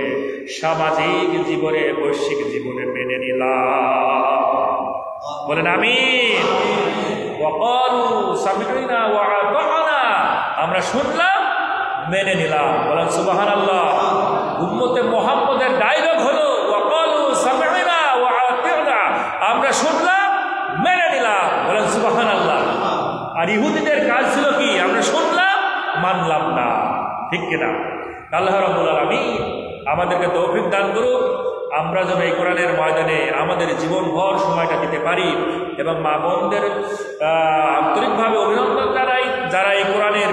সামাজিক জীবনে, বৈশ্বিক জীবনে মেনে নিলাম। বলেন আমিন। ওয়াকালু সামি'না ওয়া আতা'না, আমরা শুনলাম, মেনে নিলাম। বলেন সুবহানাল্লাহ। উম্মতে মুহাম্মদের ডায়লগ হলো ওয়াকালু সামি'না ওয়া আতা'না, আমরা শুনলাম, মেনে নিলাম। বলেন সুবহানাল্লাহ। আর ইহুদিদের কাজ ছিল কি? আমরা শুনলাম, মানলাম না। ঠিক কিনা? আল্লাহ রাব্বুল আলামিন আমাদেরকে তৌফিক দান করুক, আমরা যেন এই কোরআনের ময়দানে আমাদের জীবনভর সময়টা দিতে পারি। এবং মা বোনদের আন্তরিকভাবে অভিনন্দন জানাই, যারা এই কোরআনের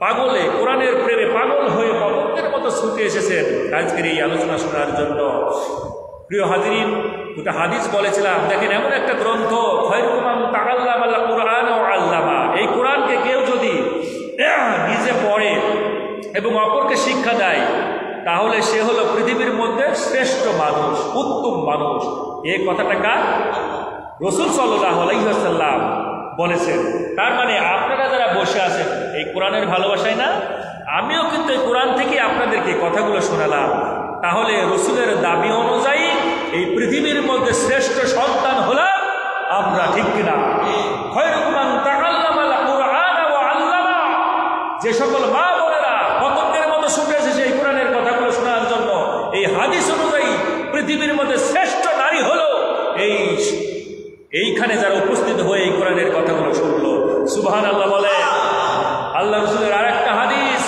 পাগলে, কোরআনের প্রেমে পাগল হয়ে পতঙ্গের মতো ছুটে এসেছেন আজকের এই আলোচনা শোনার জন্য। প্রিয় হাজিরিন, দুটা হাদিস বলেছিলাম, দেখেন এমন একটা গ্রন্থ, খায়রুকুম মান তাআল্লামাল কুরআন ওয়া আল্লামা, এই কোরআনকে কেউ যদি নিজে পড়ে এবং অপরকে শিক্ষা দেয়, তাহলে সে হলো পৃথিবীর মধ্যে শ্রেষ্ঠ মানুষ, উত্তম মানুষ। এই কথাটা কার? রাসূল সাল্লাল্লাহু আলাইহি ওয়াসাল্লাম বলেছেন। তার মানে আপনারা যারা বসে আছেন এই কোরআনের ভালোবাসায় না, আমিও কিন্তু এই কোরআন থেকে আপনাদেরকে কথাগুলো শোনালাম। তাহলে রাসূলের দাবি অনুযায়ী এই পৃথিবীর মধ্যে শ্রেষ্ঠ সন্তান হলাম আমরা। ঠিক কিনা? খায়রুকুম মান তাআল্লামাল কুরআন ওয়া আল্লামা, যে সকল মা বোনেরা পতঙ্গের মতো ছুটে এসেছে এই কোরআনের কথাগুলো শোনার জন্য, এই হাদিস অনুযায়ী পৃথিবীর মধ্যে শ্রেষ্ঠ নারী হলো এইখানে যারা উপস্থিত হয়ে এই কোরআনের কথাগুলো শুনলো। সুবহানাল্লাহ বলে। আল্লাহ রাসূলের আরেকটা হাদিস,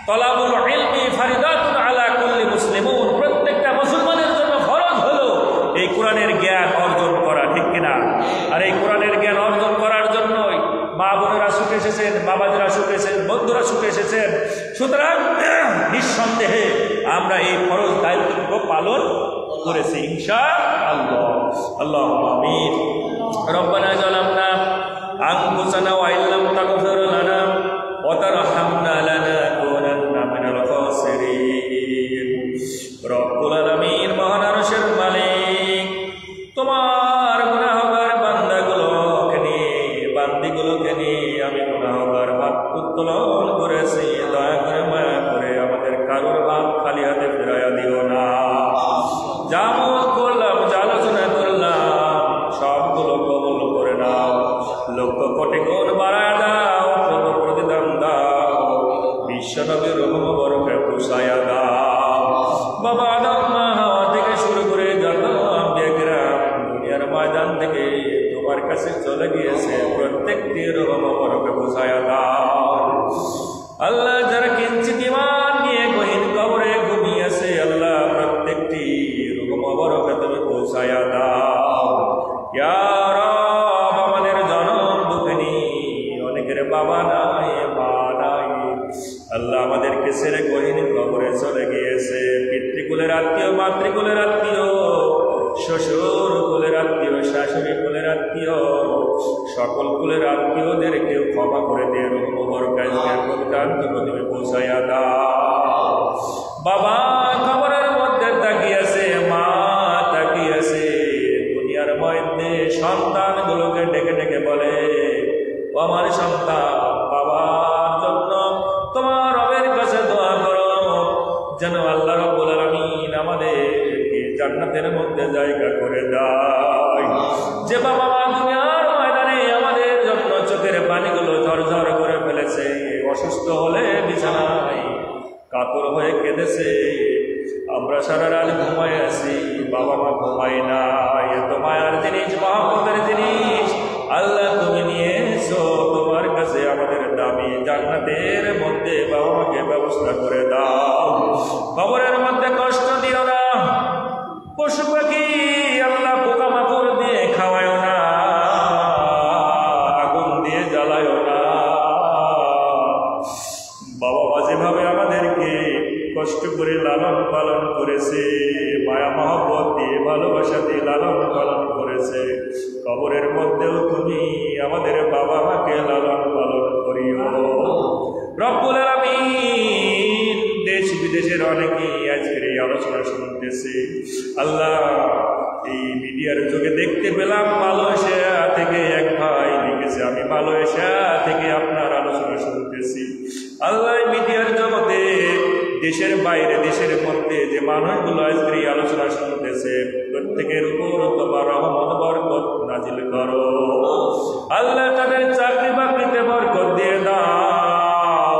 তলাবুল ইলমি ফারিদাতুন আলা কুল্লি মুসলিমুন, প্রত্যেকটা মুসলমানের জন্য ফরজ হলো এই কোরআনের জ্ঞান অর্জন করা। ঠিক কিনা? সুতরাং নিঃসন্দেহে আমরা এই ফরজ দায়িত্বটুকু পালন করেছি ইনশাআল্লাহ। আল্লাহুম্মা আমিন। রব্বানা যালামনা আনফুসানা ওয়া ইল্লাম তাগফির লানা ওয়া তারহামনা লানাকুনান্না মিনাল খাসিরিন। রব্বুল আলামিন, মহান আরশের মালিক, তোমার গুনাহগার বান্দাগুলোকে নিয়ে আমি গুনাহগার হাত উত্তোলন করেছি। দয়া করে মায়া করে আমাদের কারোর হাত খালি হাতে ফেরাইয়া দিও না। যা আমল করলাম, যা আলোচনা করলাম, সবগুলো কবুল করে নাও। লক্ষ কোটি গুণ বাড়ায় দাও, প্রতিদান দাও। বিশ্ব নবীর রহম বরকে পুষাইয়া দাও। বাবা আদম, মা হাওয়া থেকে শুরু করে যত আম্বিয়া কিরাম দুনিয়ার ময়দান থেকে তোমার কাছে চলে গিয়েছে, প্রত্যেকটি রহম বরকে পুষাইয়া দাও। আল্লাহ, যারা কিঞ্চিত ঈমান নিয়ে গহীন কবরে ঘুমিয়েছে, আল্লাহ প্রত্যেকটি রহম বরকে তুমি পৌঁছাইয়া দাও। ইয়া রব, আমাদের জনম দুঃখিনী, অনেকের বাবা নাই, মা নাই, আল্লাহ আমাদেরকে ছেড়ে গহীন কবরে চলে গিয়েছে। পিতৃকুলের আত্মীয়, মাতৃকুলের আত্মীয়, শ্বশুর কুলের আত্মীয়, শাশুড়ি কুলের আত্মীয়, সকল কুলের আত্মীয়দেরকে ক্ষমা করে দিয়ে রহম বরকাতের প্রতিদানটুকু তুমি পৌঁছাইয়া দাও। বাবা কবরের মধ্যে তাকিয়েছে, মা তাকিয়েছে, দুনিয়ার মধ্যে সন্তানগুলোকে ডেকে ডেকে বলে, ও আমার সন্তান, বাবার জন্য তোমার রবের কাছে দোয়া করো যেন আল্লাহ রাব্বুল আলামিন আমাদেরকে জান্নাতের মধ্যে জায়গা করে দেয়। যে বাবা মা দুনিয়ার ময়দানে আমাদের জন্য চোখের পানিগুলো ঝরঝর করে ফেলেছে, অসুস্থ হলে বিছানায় কাতর হয়ে কেঁদেছে, আমরা সারা রাত ঘুমাই আছি, বাবা মা ঘুমাই না। এত মায়ার জিনিস, মহব্বতের জিনিস আল্লাহ তুমি নিয়ে এসো, তোমার কাছে আমাদের দামি জান্নাতের মধ্যে বাবা মাকে ব্যবস্থা করে দাও। কবরের মধ্যে কষ্ট দিও না, পশু পাখি আল্লাহ পোকামাকড় দিয়ে খাওয়ায় না, আগুন দিয়ে জ্বালায় না। বাবা মা যেভাবে আমাদেরকে কষ্ট করে লালন পালন করেছে, মায়া মহব্বত দিয়ে ভালোবাসা দিয়ে লালন পালন করেছে, কবরের মধ্যেও তুমি আমাদের বাবা মাকে লালন পালন করিও। রব্বুল আলামিন, দেশ বিদেশের অনেকেই আজকের এই আলোচনা শুনতেছে। আল্লাহ, এই মিডিয়ার যুগে দেখতে পেলাম মালয়েশিয়া থেকে এক ভাই লিখেছে, আমি মালয়েশিয়া থেকে আপনার আলোচনা শুনতেছি। আল্লাহ, মিডিয়ার জগতে দেশের বাইরে দেশের মধ্যে যে মানুষগুলো আজকের এই আলোচনা শুনতেছে, প্রত্যেকের উপর তোমার রহমত বরকত নাজিল করো। আল্লাহ, তাদের চাকরি বাকরিতে বরকত দিয়ে দাও,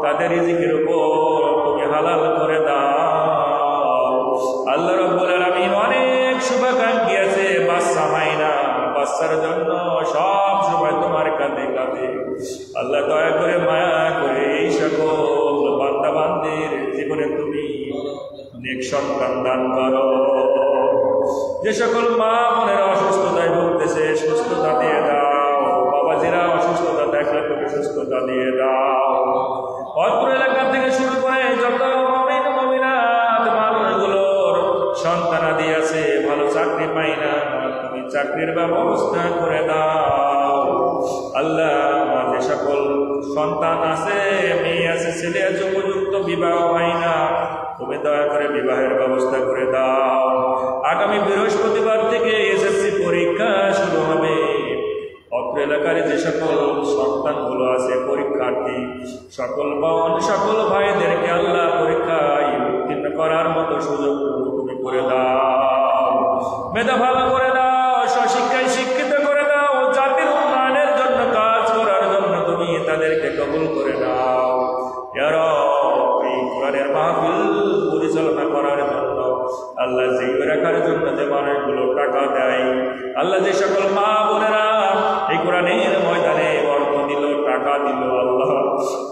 তাদের রিজিকের উপর তুমি হালাল করে দাও। আল্লাহ রাব্বুল আলামিন, অনেক শুভাকাঙ্ক্ষী আছে, বাচ্চা হয় না, বাচ্চার জন্য সব সময় তোমার কাঁধে কাঁধে। আল্লাহ, দয়া করে মায়া করে এই সকল বান্দা বান্দির জীবনে তুমি নেক সন্তান দান করো। যে সকল মা বোনেরা অসুস্থতায় ভুগতেছে, সুস্থতা দিয়ে দাও। বাবাজিরা অসুস্থতা দেখলে তুমি সুস্থতা দিয়ে দাও। অত্র এলাকা থেকে শুরু করে যত মুমিন মুমিনাত মানুষগুলোর সন্তানাদি আছে, ভালো চাকরি পাই না, তুমি চাকরির ব্যবস্থা করে দাও। আল্লাহ, যে সকল সন্তান আছে, মেয়ে আছে, ছেলে আছে, উপযুক্ত বিবাহ হয় না, তুমি দয়া করে বিবাহের ব্যবস্থা করে দাও। আগামী বৃহস্পতিবার থেকে এসএসসি পরীক্ষা শুরু হবে। অত্র এলাকার যে সকল সন্তানগুলো আছে পরীক্ষার্থী, সকল বোন সকল ভাইদেরকে আল্লাহ পরীক্ষায় উত্তীর্ণ করার মতো সুযোগ তুমি করে দাও। মেধা ভালো করে দাও, স্বশিক্ষায় শিক্ষিত করে দাও, জাতির উন্নয়নের জন্য কাজ করার জন্য তুমি তাদেরকে কবুল করে দাও। ইয়া রব, এই কোরআনের মাহফিল পরিচালনা করার জন্য আল্লাহ, জিও রাখার জন্য যে মানুষগুলো টাকা দেয়, আল্লাহ যে সকল মা বোনেরা এই কোরআনের ময়দানে অর্থ দিল, টাকা দিল, আল্লাহ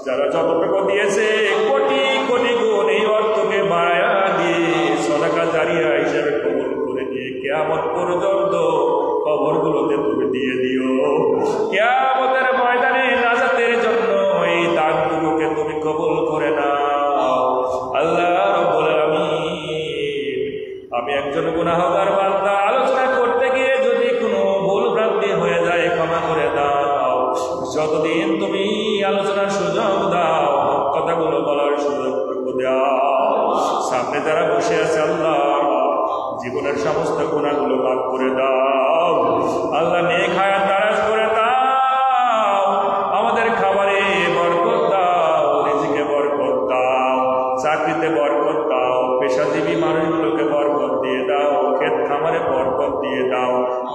যারা যতটুকু দিয়েছে কোটি কোটি গুণ এই অর্থকে বাড়ায়া দিয়ে সদকা জারিয়া হিসেবে কবুল করে দিয়ে কিয়ামত পর্যন্ত কবরগুলোতে তুমি দিয়ে দিও। কিয়ামতের ময়দানে নাজাতের জন্য এই দানগুলোকে তুমি কবুল করে নাও।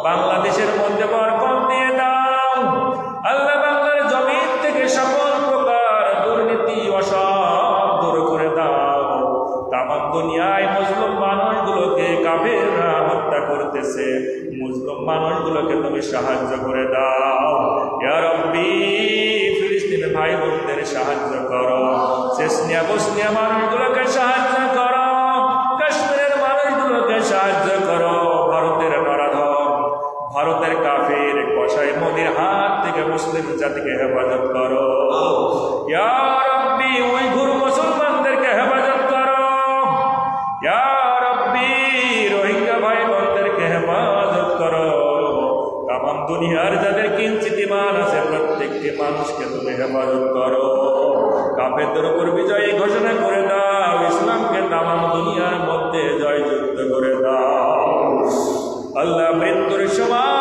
বাংলাদেশের মধ্যে বরকত দিয়ে দাও আল্লাহ। বাংলার জমিন থেকে সকল প্রকার দুর্নীতি অসৎ দূর করে দাও। তামাম দুনিয়ায় মুসলিম মানুষগুলোকে কাফেররা হত্যা করতেছে, মুসলিম মানুষগুলোকে তুমি সাহায্য করে দাও ইয়া রাব্বি। ফিলিস্তিনের ভাই বোনদের সাহায্য করো, চেচনিয়া বসনিয়া মানুষগুলোকে সাহায্য করো, কাশ্মীরের মানুষগুলোকে সাহায্য করো, ভারতের নরাধম ভারতের কাফের কসাই মোদির হাত থেকে মুসলিম জাতিকে হেফাজত করো ইয়া রাব্বি। উইঘুর মুসলমানদেরকে হেফাজত করো ইয়া রাব্বি। রোহিঙ্গা ভাই বোনদেরকে হেফাজত করো। তামাম দুনিয়ার যাদের কিঞ্চিত ঈমান আছে প্রত্যেকটি মানুষকে তুমি হেফাজত করো। কাফেরদের উপর বিজয়ী ঘোষণা করে দাও, ইসলামকে তামাম দুনিয়ার মধ্যে জয়যুক্ত করে দাও আল্লাহ। মৃত্যুর সময়